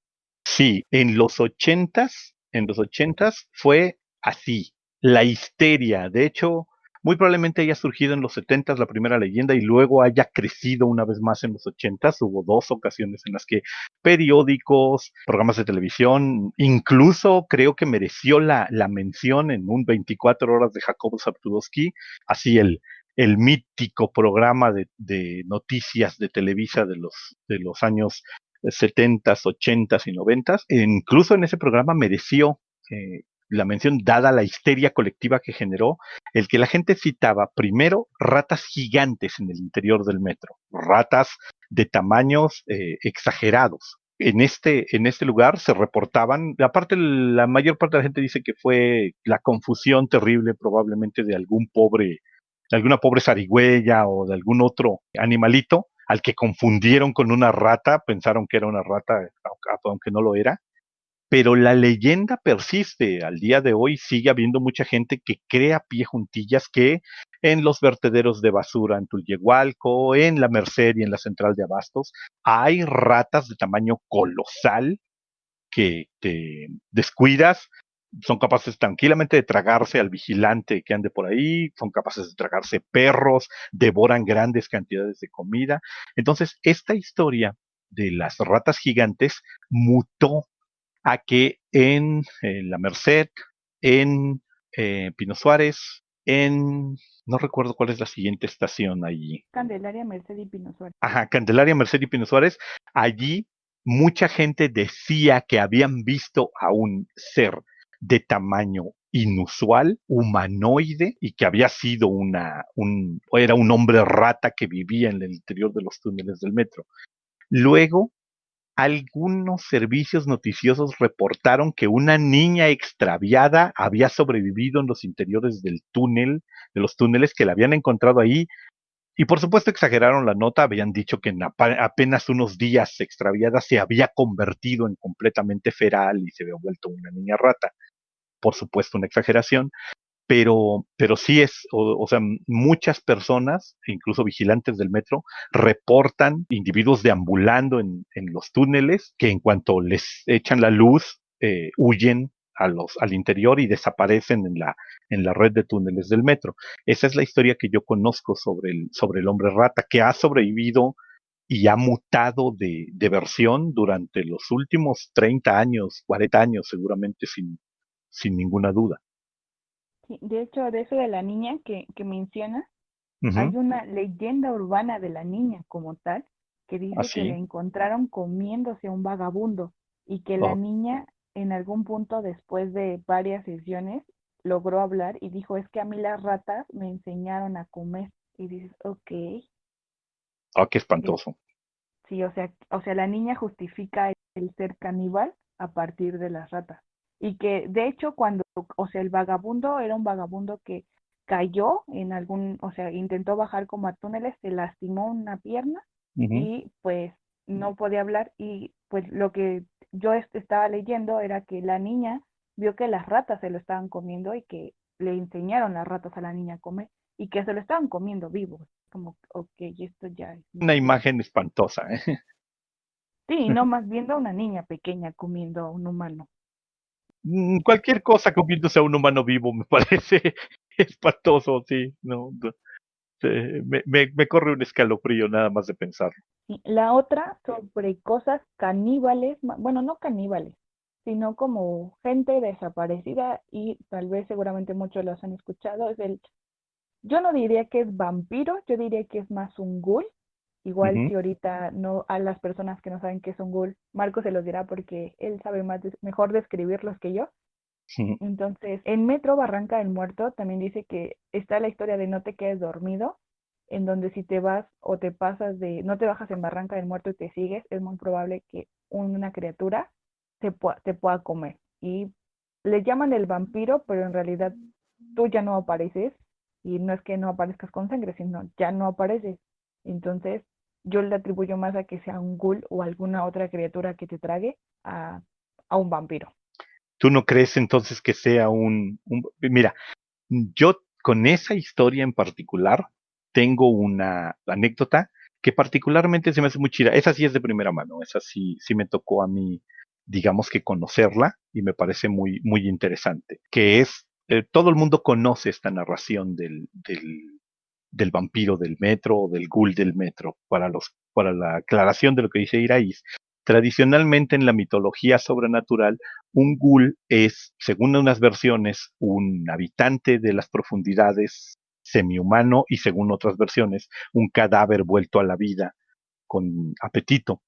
Sí, en los ochentas fue así, la histeria. De hecho, muy probablemente haya surgido en los setentas la primera leyenda y luego haya crecido una vez más en los ochentas. Hubo dos ocasiones en las que periódicos, programas de televisión, incluso creo que mereció la mención en un 24 horas de Jacobo Zabludowski, así el mítico programa de noticias de Televisa de los años setentas, ochentas y noventas. Incluso en ese programa mereció la mención dada la histeria colectiva que generó el que la gente citaba primero ratas gigantes en el interior del metro, ratas de tamaños exagerados. En este lugar se reportaban, aparte la mayor parte de la gente dice que fue la confusión terrible probablemente de alguna pobre zarigüeya o de algún otro animalito al que confundieron con una rata, pensaron que era una rata, aunque no lo era, pero la leyenda persiste. Al día de hoy sigue habiendo mucha gente que crea pie juntillas que en los vertederos de basura en Tulyehualco, en la Merced y en la central de Abastos, hay ratas de tamaño colosal que te descuidas, son capaces tranquilamente de tragarse al vigilante que ande por ahí, son capaces de tragarse perros, devoran grandes cantidades de comida. Entonces, esta historia de las ratas gigantes mutó a que en la Merced, en Pino Suárez, no recuerdo cuál es la siguiente estación allí. Candelaria, Merced y Pino Suárez. Ajá, Candelaria, Merced y Pino Suárez, allí mucha gente decía que habían visto a un ser de tamaño inusual, humanoide, y que había sido era un hombre rata que vivía en el interior de los túneles del metro. Luego, algunos servicios noticiosos reportaron que una niña extraviada había sobrevivido en los interiores de los túneles que la habían encontrado ahí y por supuesto exageraron la nota, habían dicho que en apenas unos días extraviada se había convertido en completamente feral y se había vuelto una niña rata. Por supuesto una exageración, pero sí o sea, muchas personas, incluso vigilantes del metro, reportan individuos deambulando en los túneles que en cuanto les echan la luz, huyen al interior y desaparecen en la red de túneles del metro. Esa es la historia que yo conozco sobre el hombre rata, que ha sobrevivido y ha mutado de versión durante los últimos 30 años, 40 años seguramente sin ninguna duda. Sí, de hecho, de eso de la niña que mencionas, hay Ujú. una leyenda urbana de la niña como tal, que dice que la Así. encontraron comiéndose a un vagabundo y que la Oh, niña en algún punto después de varias sesiones logró hablar y dijo, es que a mí las ratas me enseñaron a comer. Y dices, ok, oh, qué es, espantoso. Sí, o sea, la niña justifica el ser caníbal a partir de las ratas. Y que de hecho el vagabundo era un vagabundo que cayó en o sea, intentó bajar como a túneles, se lastimó una pierna Ujú. y pues no podía hablar y pues lo que yo estaba leyendo era que la niña vio que las ratas se lo estaban comiendo y que le enseñaron las ratas a la niña a comer y que se lo estaban comiendo vivo. Como, ok, esto ya es Una muy... imagen espantosa, ¿eh? Sí, no más viendo a una niña pequeña comiendo a un humano. Cualquier cosa comiéndose a un humano vivo me parece espantoso, sí, no, me corre un escalofrío nada más de pensarlo. Y la otra sobre cosas caníbales, bueno, no caníbales, sino como gente desaparecida y tal vez seguramente muchos los han escuchado, yo no diría que es vampiro, yo diría que es más un ghoul. Igual Ujú. si ahorita no, a las personas que no saben qué es un ghoul, Marco se los dirá porque él sabe mejor describirlos que yo. Ujú. Entonces, en Metro Barranca del Muerto también dice que está la historia de No te quedes dormido, en donde si te vas o te pasas no te bajas en Barranca del Muerto y te sigues, es muy probable que una criatura te pueda comer. Y le llaman el vampiro, pero en realidad tú ya no apareces, y no es que no aparezcas con sangre, sino ya no apareces. Entonces, yo le atribuyo más a que sea un ghoul o alguna otra criatura que te trague a un vampiro. ¿Tú no crees entonces que sea Mira, yo con esa historia en particular tengo una anécdota que particularmente se me hace muy chida. Esa sí es de primera mano, esa sí me tocó a mí, digamos que conocerla y me parece muy, muy interesante, que es, todo el mundo conoce esta narración del vampiro del metro o del ghoul del metro. Para la aclaración de lo que dice Iraís, tradicionalmente en la mitología sobrenatural, un ghoul es, según unas versiones, un habitante de las profundidades semihumano y según otras versiones, un cadáver vuelto a la vida con apetito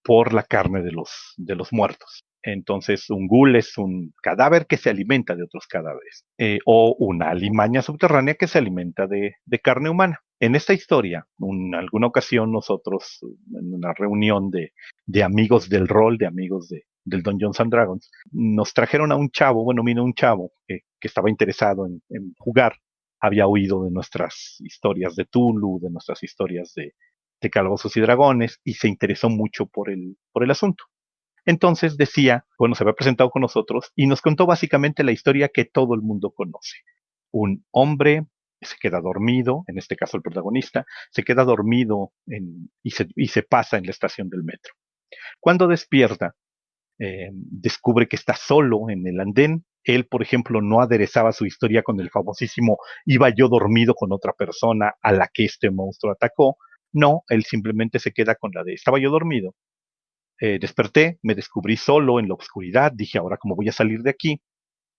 por la carne de los muertos. Entonces, un ghoul es un cadáver que se alimenta de otros cadáveres, o una alimaña subterránea que se alimenta de carne humana. En esta historia, en alguna ocasión nosotros, en una reunión de amigos del rol, de amigos del Dungeons and Dragons, nos trajeron a un chavo, bueno, vino un chavo que estaba interesado en jugar, había oído de nuestras historias de Tulu, de nuestras historias de Calabozos y Dragones, y se interesó mucho por el asunto. Entonces decía, bueno, se había presentado con nosotros y nos contó básicamente la historia que todo el mundo conoce. Un hombre se queda dormido, en este caso el protagonista, se queda dormido y se pasa en la estación del metro. Cuando despierta, descubre que está solo en el andén. Él, por ejemplo, no aderezaba su historia con el famosísimo iba yo dormido con otra persona a la que este monstruo atacó. No, él simplemente se queda con la de estaba yo dormido. Desperté, me descubrí solo en la oscuridad, dije ahora cómo voy a salir de aquí.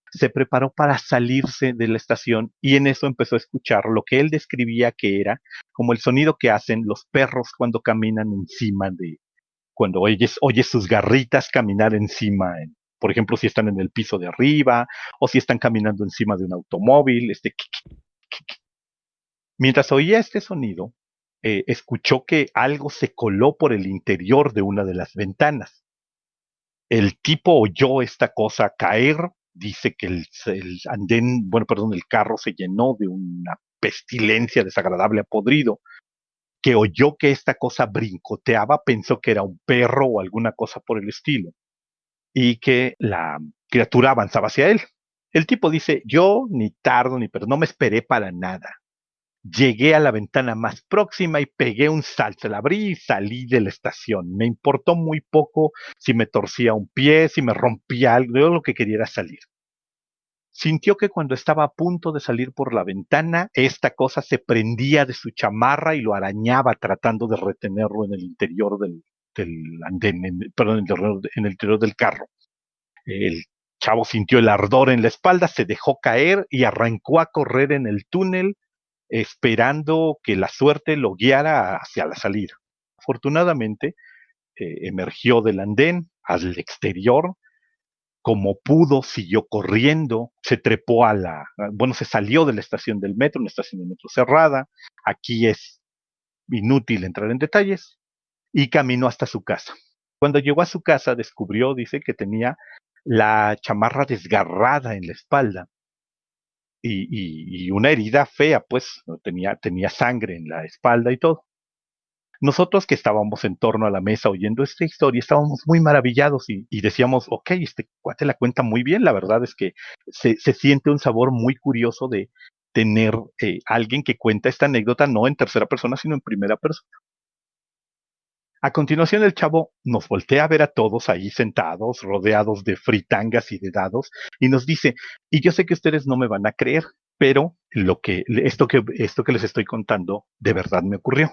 Se preparó para salirse de la estación y en eso empezó a escuchar lo que él describía que era como el sonido que hacen los perros cuando caminan encima cuando oyes sus garritas caminar encima, por ejemplo, si están en el piso de arriba o si están caminando encima de un automóvil, mientras oía este sonido, escuchó que algo se coló por el interior de una de las ventanas. El tipo oyó esta cosa caer, dice que el andén, bueno, perdón, el carro se llenó de una pestilencia desagradable a podrido, que oyó que esta cosa brincoteaba, pensó que era un perro o alguna cosa por el estilo, y que la criatura avanzaba hacia él. El tipo dice, yo ni tardo ni pero no me esperé para nada. Llegué a la ventana más próxima y pegué un salto, la abrí y salí de la estación. Me importó muy poco si me torcía un pie, si me rompía algo, yo lo que quería era salir. Sintió que cuando estaba a punto de salir por la ventana, esta cosa se prendía de su chamarra y lo arañaba tratando de retenerlo en el interior del andén, perdón, en el interior del carro. El chavo sintió el ardor en la espalda, se dejó caer y arrancó a correr en el túnel, esperando que la suerte lo guiara hacia la salida. Afortunadamente, emergió del andén al exterior, como pudo, siguió corriendo, se trepó bueno, se salió de la estación del metro, una estación de metro cerrada. Aquí es inútil entrar en detalles. y caminó hasta su casa. Cuando llegó a su casa descubrió, dice, que tenía la chamarra desgarrada en la espalda y una herida fea, pues tenía sangre en la espalda y todo. Nosotros que estábamos en torno a la mesa oyendo esta historia, estábamos muy maravillados y decíamos, ok, este cuate la cuenta muy bien, la verdad es que se siente un sabor muy curioso de tener alguien que cuenta esta anécdota no en tercera persona, sino en primera persona. A continuación el chavo nos voltea a ver a todos ahí sentados, rodeados de fritangas y de dados, y nos dice, y yo sé que ustedes no me van a creer, pero esto que les estoy contando de verdad me ocurrió.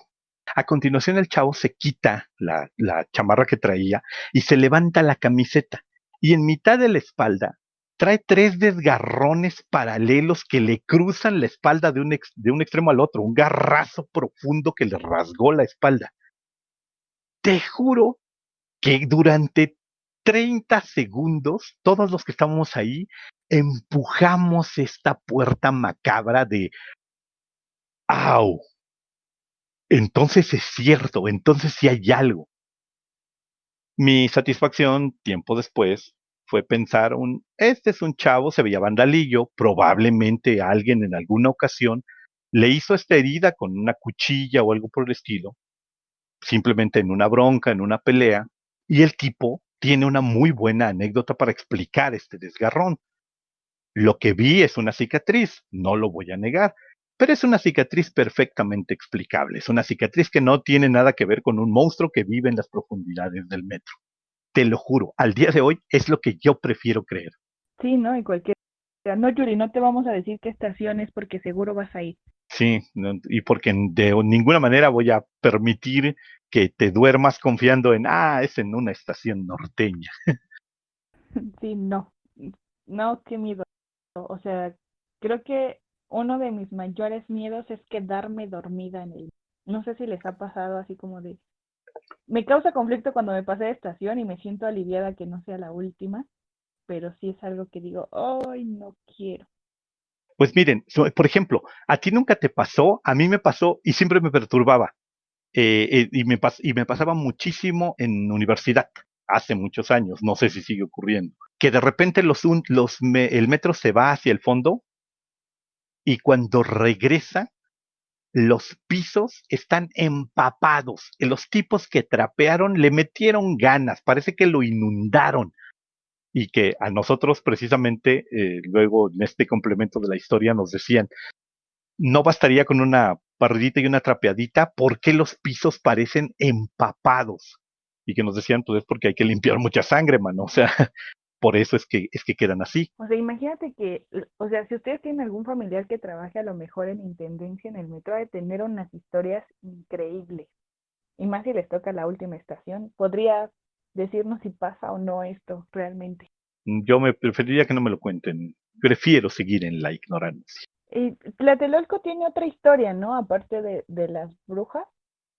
A continuación el chavo se quita la chamarra que traía y se levanta la camiseta, y en mitad de la espalda trae 3 desgarrones paralelos que le cruzan la espalda de un extremo al otro, un garrazo profundo que le rasgó la espalda. Te juro que durante 30 segundos, todos los que estábamos ahí, empujamos esta puerta macabra de ¡au! Entonces es cierto, entonces sí hay algo. Mi satisfacción, tiempo después, fue pensar este es un chavo, se veía vandalillo, probablemente alguien en alguna ocasión le hizo esta herida con una cuchilla o algo por el estilo, simplemente en una bronca, en una pelea, y el tipo tiene una muy buena anécdota para explicar este desgarrón. Lo que vi es una cicatriz, no lo voy a negar, pero es una cicatriz perfectamente explicable. Es una cicatriz que no tiene nada que ver con un monstruo que vive en las profundidades del metro. Te lo juro, al día de hoy es lo que yo prefiero creer. Sí, ¿no? Y cualquier... No, Yuri, no te vamos a decir qué estación es porque seguro vas a ir. Sí, y porque de ninguna manera voy a permitir que te duermas confiando es en una estación norteña. Sí, no. No, qué miedo. O sea, creo que uno de mis mayores miedos es quedarme dormida en el... No sé si les ha pasado así como de... Me causa conflicto cuando me pasé de estación y me siento aliviada que no sea la última, pero sí es algo que digo, ¡ay, no quiero! Pues miren, por ejemplo, a ti nunca te pasó, a mí me pasó y siempre me perturbaba. Y me pasaba muchísimo en universidad, hace muchos años, no sé si sigue ocurriendo, que de repente el metro se va hacia el fondo y cuando regresa, los pisos están empapados. Los tipos que trapearon le metieron ganas, parece que lo inundaron. Y que a nosotros precisamente, luego en este complemento de la historia nos decían, no bastaría con una barridita y una trapeadita, ¿por qué los pisos parecen empapados? Y que nos decían, pues es porque hay que limpiar mucha sangre, mano. O sea, por eso es que quedan así. O sea, imagínate que, o sea, si ustedes tienen algún familiar que trabaje a lo mejor en intendencia en el metro, ha de tener unas historias increíbles. Y más si les toca la última estación, podría decirnos si pasa o no esto realmente. Yo me preferiría que no me lo cuenten. Prefiero seguir en la ignorancia. Y Tlatelolco tiene otra historia, ¿no? Aparte de las brujas.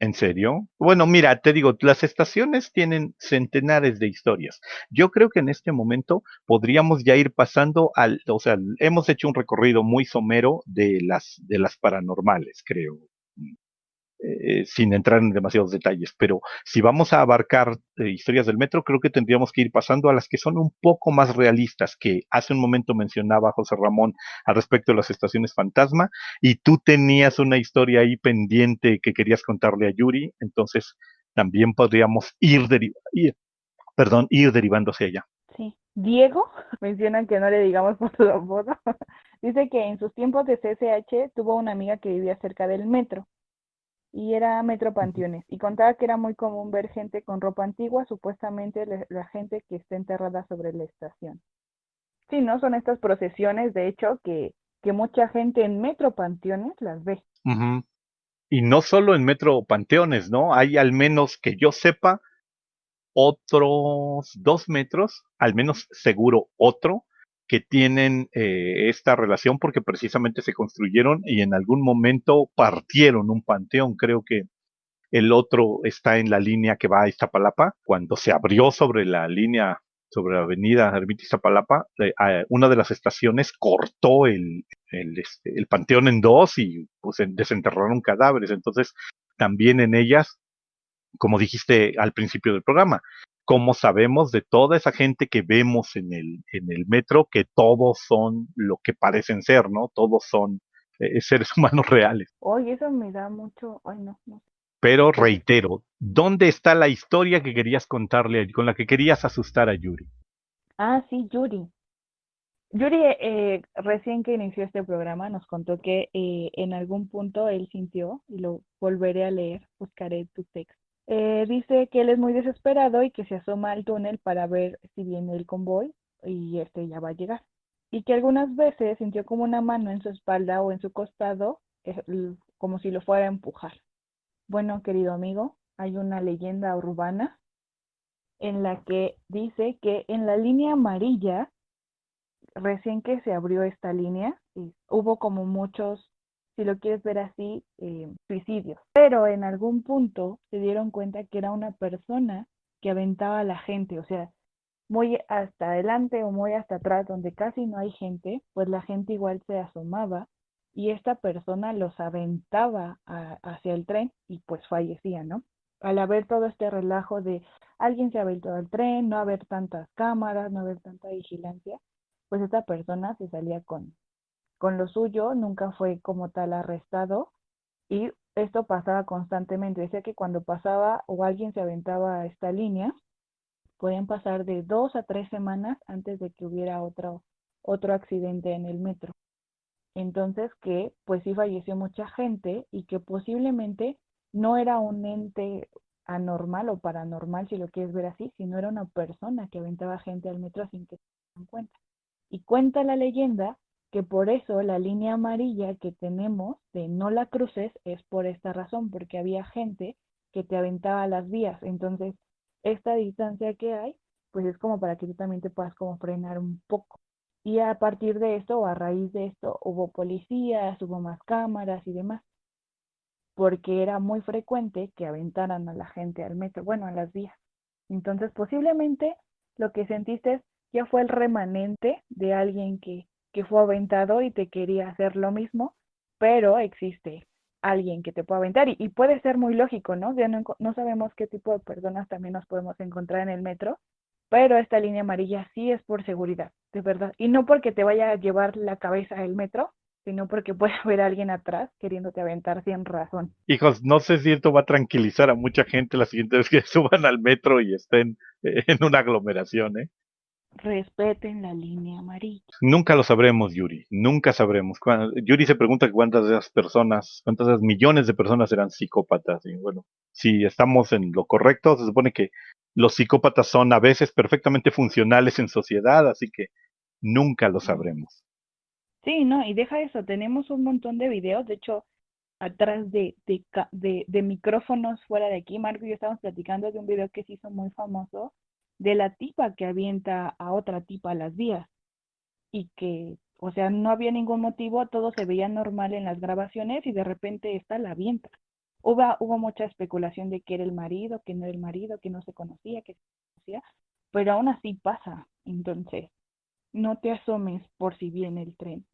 ¿En serio? Bueno, mira, te digo, las estaciones tienen centenares de historias. Yo creo que en este momento podríamos ya ir pasando o sea, hemos hecho un recorrido muy somero de las paranormales, creo, sin entrar en demasiados detalles. Pero si vamos a abarcar historias del metro, creo que tendríamos que ir pasando a las que son un poco más realistas, que hace un momento mencionaba José Ramón al respecto de las estaciones fantasma, y tú tenías una historia ahí pendiente que querías contarle a Yuri, entonces también podríamos ir derivando hacia allá. Sí. Diego, mencionan que no le digamos por su apodo, dice que en sus tiempos de CCH tuvo una amiga que vivía cerca del metro y era Metro Panteones y contaba que era muy común ver gente con ropa antigua, supuestamente la gente que está enterrada sobre la estación. Sí, ¿no? Son estas procesiones, de hecho, que mucha gente en Metro Panteones las ve. Ujú. Y no solo en Metro Panteones, ¿no? Hay al menos que yo sepa otros 2 metros, al menos seguro otro, que tienen esta relación porque precisamente se construyeron y en algún momento partieron un panteón. Creo que el otro está en la línea que va a Iztapalapa. Cuando se abrió sobre la línea, sobre la avenida Ermita Iztapalapa, una de las estaciones cortó el panteón en dos y pues desenterraron cadáveres. Entonces, también en ellas como dijiste al principio del programa, ¿cómo sabemos de toda esa gente que vemos en el metro que todos son lo que parecen ser, ¿no? Todos son seres humanos reales. Oye, eso me da mucho, ay no, no. Pero reitero, ¿dónde está la historia que querías contarle, con la que querías asustar a Yuri? Ah, sí, Yuri. Yuri, recién que inició este programa, nos contó que en algún punto él sintió, y lo volveré a leer, buscaré tu texto. Dice que él es muy desesperado y que se asoma al túnel para ver si viene el convoy y este ya va a llegar. Y que algunas veces sintió como una mano en su espalda o en su costado, como si lo fuera a empujar. Bueno, querido amigo, hay una leyenda urbana en la que dice que en la línea amarilla, recién que se abrió esta línea, hubo como muchos, si lo quieres ver así, suicidios. Pero en algún punto se dieron cuenta que era una persona que aventaba a la gente, o sea, muy hasta adelante o muy hasta atrás, donde casi no hay gente, pues la gente igual se asomaba y esta persona los aventaba hacia el tren y pues fallecía, ¿no? Al haber todo este relajo de alguien se aventó al tren, no haber tantas cámaras, no haber tanta vigilancia, pues esta persona se salía con lo suyo, nunca fue como tal arrestado y esto pasaba constantemente. Decía que cuando pasaba o alguien se aventaba a esta línea, podían pasar de 2 a 3 semanas antes de que hubiera otro accidente en el metro. Entonces que pues sí falleció mucha gente y que posiblemente no era un ente anormal o paranormal, si lo quieres ver así, sino era una persona que aventaba gente al metro sin que se dieran cuenta. Y cuenta la leyenda que por eso la línea amarilla que tenemos de no la cruces es por esta razón, porque había gente que te aventaba a las vías. Entonces, esta distancia que hay, pues es como para que tú también te puedas como frenar un poco. Y a partir de esto o a raíz de esto hubo policías, hubo más cámaras y demás, porque era muy frecuente que aventaran a la gente al metro, bueno, a las vías. Entonces, posiblemente lo que sentiste ya fue el remanente de alguien que fue aventado y te quería hacer lo mismo, pero existe alguien que te puede aventar y puede ser muy lógico, ¿no? Ya no sabemos qué tipo de personas también nos podemos encontrar en el metro, pero esta línea amarilla sí es por seguridad, de verdad. Y no porque te vaya a llevar la cabeza el metro, sino porque puede haber alguien atrás queriéndote aventar sin razón. Hijos, no sé si esto va a tranquilizar a mucha gente la siguiente vez que suban al metro y estén en una aglomeración, ¿eh? Respeten la línea amarilla. Nunca lo sabremos, Yuri. Nunca sabremos. Yuri se pregunta cuántas de esas personas, cuántas de esas millones de personas eran psicópatas. Y bueno, si estamos en lo correcto, se supone que los psicópatas son a veces perfectamente funcionales en sociedad, así que nunca lo sabremos. Sí, no, y deja eso, tenemos un montón de videos, de hecho, atrás de micrófonos fuera de aquí, Marco y yo estábamos platicando de un video que se hizo muy famoso de la tipa que avienta a otra tipa a las vías y que, o sea, no había ningún motivo, todo se veía normal en las grabaciones y de repente esta la avienta. Hubo mucha especulación de que era el marido, que no era el marido, que no se conocía, que se conocía, pero aún así pasa. Entonces, no te asomes por si viene el tren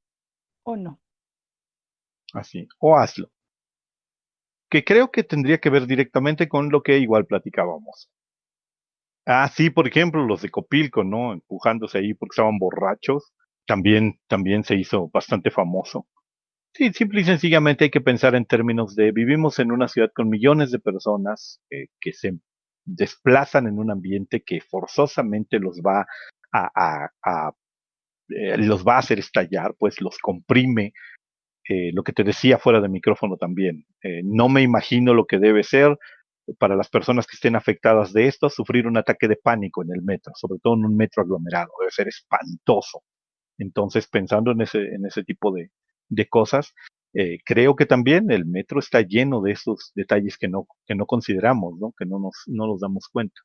o no. Así. O hazlo. Que creo que tendría que ver directamente con lo que igual platicábamos. Ah, sí, por ejemplo, los de Copilco, ¿no? Empujándose ahí porque estaban borrachos. También se hizo bastante famoso. Sí, simple y sencillamente hay que pensar en términos de vivimos en una ciudad con millones de personas que se desplazan en un ambiente que forzosamente los va a hacer estallar, pues los comprime. Lo que te decía fuera de micrófono también. No me imagino lo que debe ser para las personas que estén afectadas de esto, sufrir un ataque de pánico en el metro, sobre todo en un metro aglomerado. Debe ser espantoso. Entonces, pensando en ese tipo de cosas, creo que también el metro está lleno de esos detalles que no consideramos, ¿no? Que no nos damos cuenta.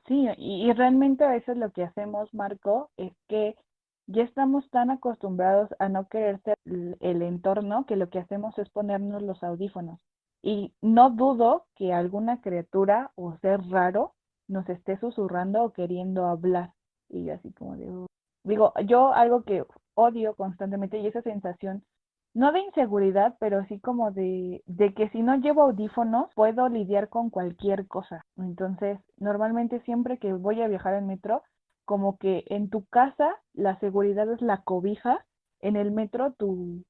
Sí, y realmente a veces lo que hacemos, Marco, es que ya estamos tan acostumbrados a no querer ser el entorno que lo que hacemos es ponernos los audífonos. Y no dudo que alguna criatura o ser raro nos esté susurrando o queriendo hablar. Y yo así como digo, yo algo que odio constantemente y esa sensación no de inseguridad, pero sí como de que si no llevo audífonos puedo lidiar con cualquier cosa. Entonces, normalmente siempre que voy a viajar en metro, como que en tu casa la seguridad es la cobija, en el metro tu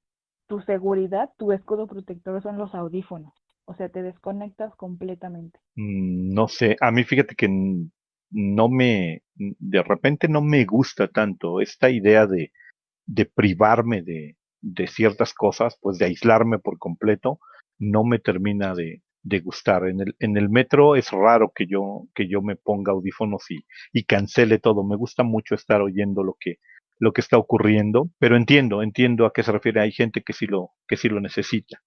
seguridad, tu escudo protector son los audífonos. O sea, te desconectas completamente. No sé, a mí fíjate que no me, de repente no me gusta tanto esta idea de privarme de ciertas cosas, pues de aislarme por completo, no me termina de gustar. En el metro es raro que yo me ponga audífonos y cancele todo. Me gusta mucho estar oyendo lo que está ocurriendo, pero entiendo a qué se refiere. Hay gente que sí lo necesita.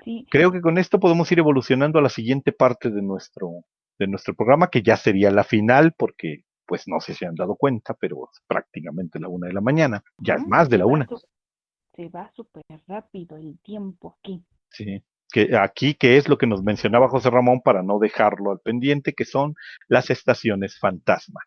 Sí, Creo que con esto podemos ir evolucionando a la siguiente parte de nuestro programa, que ya sería la final, porque pues no sé si se han dado cuenta, pero es prácticamente la 1 de la mañana. Ya es más de la una. se va súper rápido el tiempo aquí. Sí. Que aquí, que es lo que nos mencionaba José Ramón para no dejarlo al pendiente, que son las estaciones fantasma.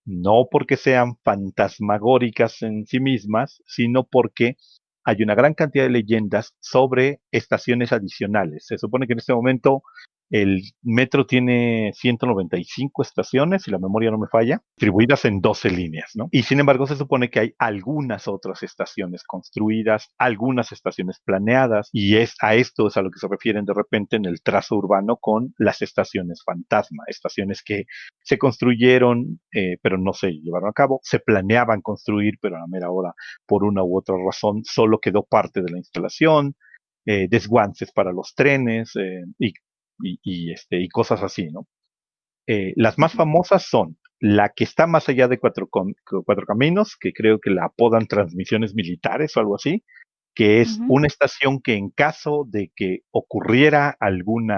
No porque sean fantasmagóricas en sí mismas, sino porque hay una gran cantidad de leyendas sobre estaciones adicionales. Se supone que en este momento el metro tiene 195 estaciones, si la memoria no me falla, distribuidas en 12 líneas, ¿no? Y sin embargo se supone que hay algunas otras estaciones construidas, algunas estaciones planeadas, y a esto es a lo que se refieren de repente en el trazo urbano con las estaciones fantasma, estaciones que se construyeron, pero no se llevaron a cabo, se planeaban construir, pero a la mera hora, por una u otra razón, solo quedó parte de la instalación, desguances para los trenes y cosas así, ¿no? Las más Ujú, famosas son la que está más allá de Cuatro Caminos, que creo que la apodan transmisiones militares o algo así, que es ujú. una estación que en caso de que ocurriera algún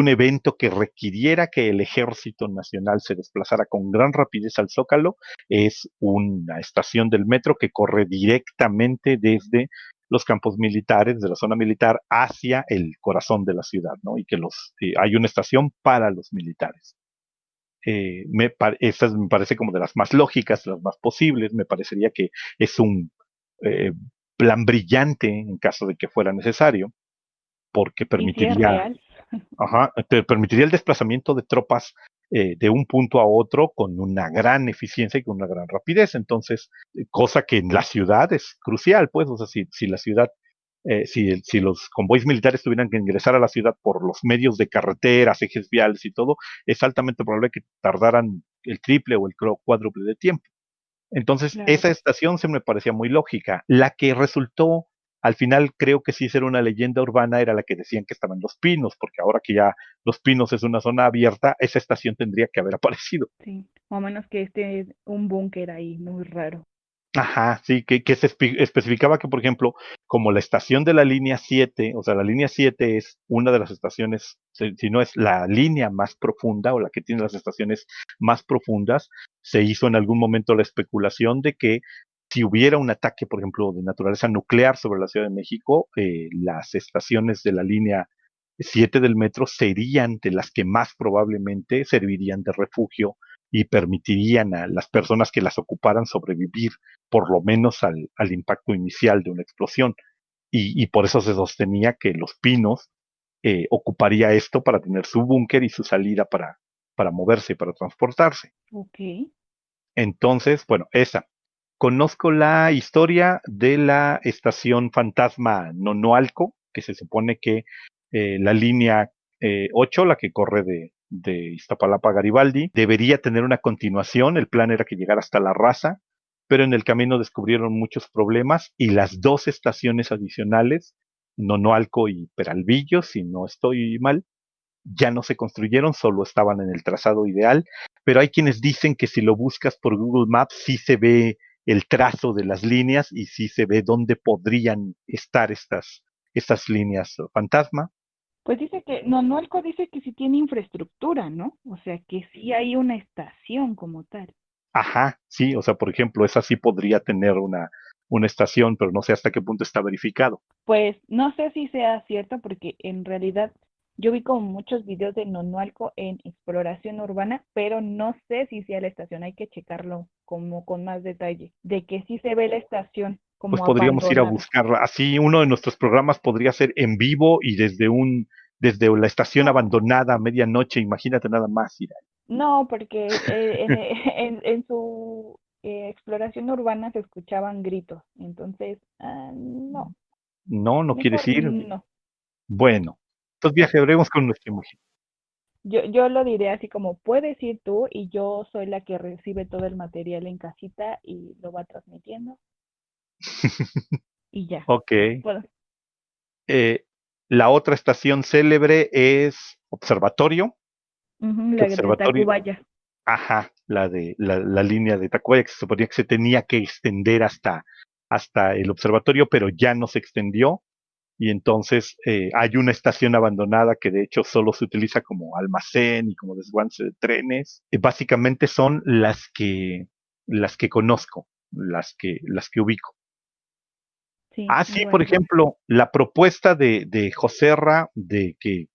evento que requiriera que el Ejército Nacional se desplazara con gran rapidez al Zócalo, es una estación del metro que corre directamente desde los campos militares de la zona militar hacia el corazón de la ciudad, ¿no? Y que hay una estación para los militares. Esta me parece como de las más lógicas, de las más posibles. Me parecería que es un eh, plan brillante en caso de que fuera necesario, porque Y si es permitiría. real. Ajá, te permitiría el desplazamiento de tropas de un punto a otro con una gran eficiencia y con una gran rapidez. Entonces, cosa que en la ciudad es crucial, pues, o sea, si la ciudad, si los convoys militares tuvieran que ingresar a la ciudad por los medios de carreteras, ejes viales y todo, es altamente probable que tardaran el triple o el cuádruple de tiempo. Entonces, Claro. esa estación se me parecía muy lógica. La que resultó, al final, creo que sí era una leyenda urbana, era la que decían que estaba en Los Pinos, porque ahora que ya Los Pinos es una zona abierta, esa estación tendría que haber aparecido. Sí, o a menos que esté un búnker ahí, muy raro. Ajá, sí, que se especificaba que, por ejemplo, como la estación de la línea 7, o sea, la línea 7 es una de las estaciones, si no es la línea más profunda o la que tiene las estaciones más profundas, se hizo en algún momento la especulación de que si hubiera un ataque, por ejemplo, de naturaleza nuclear sobre la Ciudad de México, las estaciones de la línea 7 del metro serían de las que más probablemente servirían de refugio y permitirían a las personas que las ocuparan sobrevivir por lo menos al impacto inicial de una explosión. Y por eso se sostenía que Los Pinos ocuparía esto para tener su búnker y su salida para moverse y para transportarse. Ok. Entonces, bueno, esa. Conozco la historia de la estación fantasma Nonoalco, que se supone que la línea 8, la que corre de Iztapalapa a Garibaldi, debería tener una continuación. El plan era que llegara hasta La Raza, pero en el camino descubrieron muchos problemas y las dos estaciones adicionales, Nonoalco y Peralvillo, si no estoy mal, ya no se construyeron, solo estaban en el trazado ideal, pero hay quienes dicen que si lo buscas por Google Maps sí se ve el trazo de las líneas y sí se ve dónde podrían estar estas líneas fantasma. Pues dice que, no, Nonualco dice que sí tiene infraestructura, ¿no? O sea, que sí hay una estación como tal. Ajá, sí, o sea, por ejemplo, esa sí podría tener una estación, pero no sé hasta qué punto está verificado. Pues no sé si sea cierto porque en realidad yo vi como muchos videos de Nonualco en exploración urbana, pero no sé si sea la estación, hay que checarlo como con más detalle, de que sí se ve la estación. pues como podríamos ir a abandonada. buscarla. Así uno de nuestros programas podría ser en vivo y desde la estación No, abandonada a medianoche, imagínate nada más, Ira. no, porque en su exploración urbana se escuchaban gritos, entonces, no, No, no quieres mejor ir. no. Bueno, entonces viajaremos con nuestra imaginación. Yo lo diré así como, puedes ir tú y yo soy la que recibe todo el material en casita y lo va transmitiendo y ya. Ok. Bueno, Eh, la otra estación célebre es Observatorio, ujú, que la de Observatorio, Tacubaya. ajá, la línea de Tacubaya, que se suponía que se tenía que extender hasta el observatorio, pero ya no se extendió. Y entonces hay una estación abandonada que de hecho solo se utiliza como almacén y como desguace de trenes. Básicamente son las que conozco, las que ubico. Sí, Ah, sí, por bueno. ejemplo, la propuesta de Joserra de que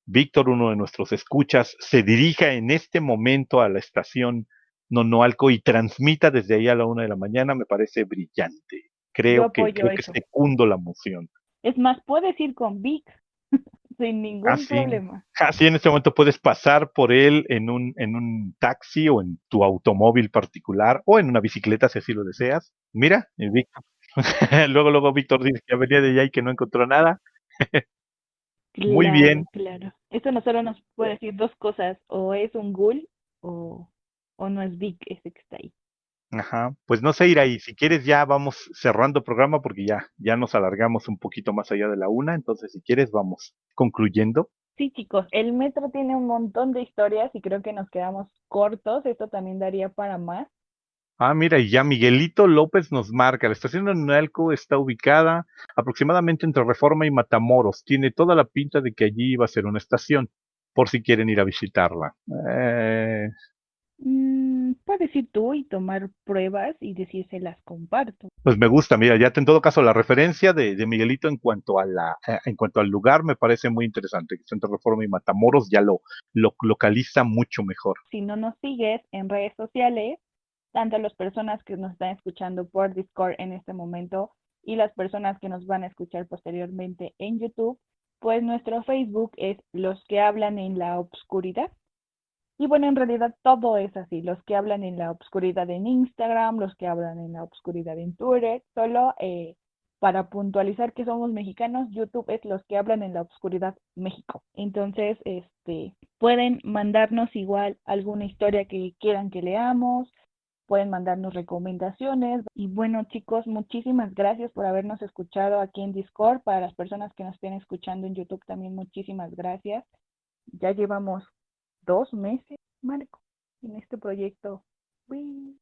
Víctor, uno de nuestros escuchas, se dirija en este momento a la estación Nonoalco y transmita desde ahí a la 1 de la mañana, me parece brillante. Yo Creo que, apoyo creo que eso. secundo la moción. Es más, puedes ir con Vic sin Ah, ningún sí. problema. Ah, sí, en este momento puedes pasar por él en un taxi o en tu automóvil particular o en una bicicleta si así lo deseas. Mira, el Víctor. Luego Víctor dice que ya venía de allá y que no encontró nada. Muy Claro, bien. claro. Esto no solo nos puede decir dos cosas, o es un ghoul o, o no es Vic ese que está ahí. Ajá. Pues no sé, Iraí, si quieres ya vamos cerrando programa porque ya nos alargamos un poquito más allá de la 1, entonces si quieres vamos concluyendo. Sí, chicos, el metro tiene un montón de historias y creo que nos quedamos cortos. Esto también daría para más. Ah, mira, y ya Miguelito López nos marca, la estación de Nalco está ubicada aproximadamente entre Reforma y Matamoros. Tiene toda la pinta de que allí iba a ser una estación, por si quieren ir a visitarla. Puedes ir tú y tomar pruebas y decir se las comparto. Pues me gusta, mira, ya en todo caso la referencia de Miguelito en cuanto al lugar me parece muy interesante. Que entre Reforma y Matamoros ya lo localiza mucho mejor. Si no nos sigues en redes sociales, tanto las personas que nos están escuchando por Discord en este momento y las personas que nos van a escuchar posteriormente en YouTube, pues nuestro Facebook es Los que hablan en la obscuridad. Y bueno, en realidad todo es así, los que hablan en la obscuridad en Instagram, los que hablan en la obscuridad en Twitter, solo para puntualizar que somos mexicanos, YouTube es los que hablan en la obscuridad México. Entonces, pueden mandarnos igual alguna historia que quieran que leamos, pueden mandarnos recomendaciones. Y bueno, chicos, muchísimas gracias por habernos escuchado aquí en Discord. Para las personas que nos estén escuchando en YouTube también muchísimas gracias. Ya llevamos 2 meses, Marco, en este proyecto. Uy.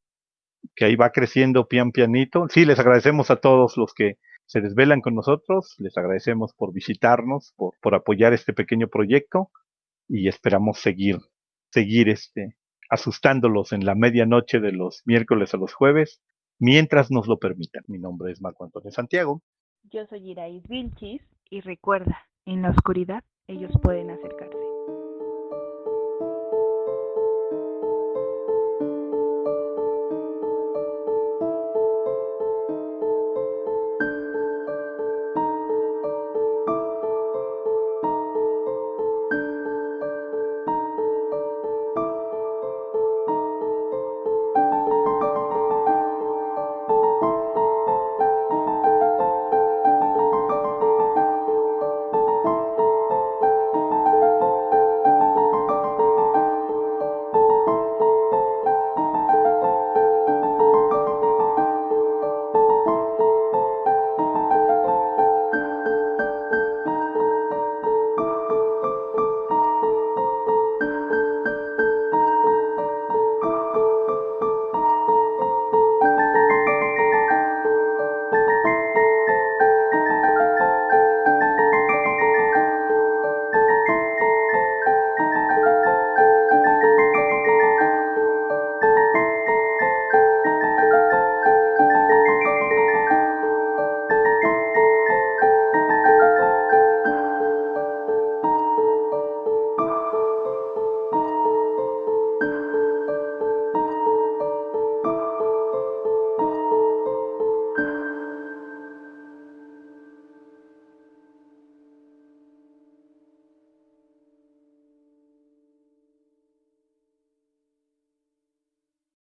Que ahí va creciendo pian pianito. Sí, les agradecemos a todos los que se desvelan con nosotros, les agradecemos por visitarnos, por apoyar este pequeño proyecto y esperamos seguir asustándolos en la medianoche de los miércoles a los jueves, mientras nos lo permitan. Mi nombre es Marco Antonio Santiago. Yo soy Irais Vilchis y recuerda, en la oscuridad ellos pueden acercarse.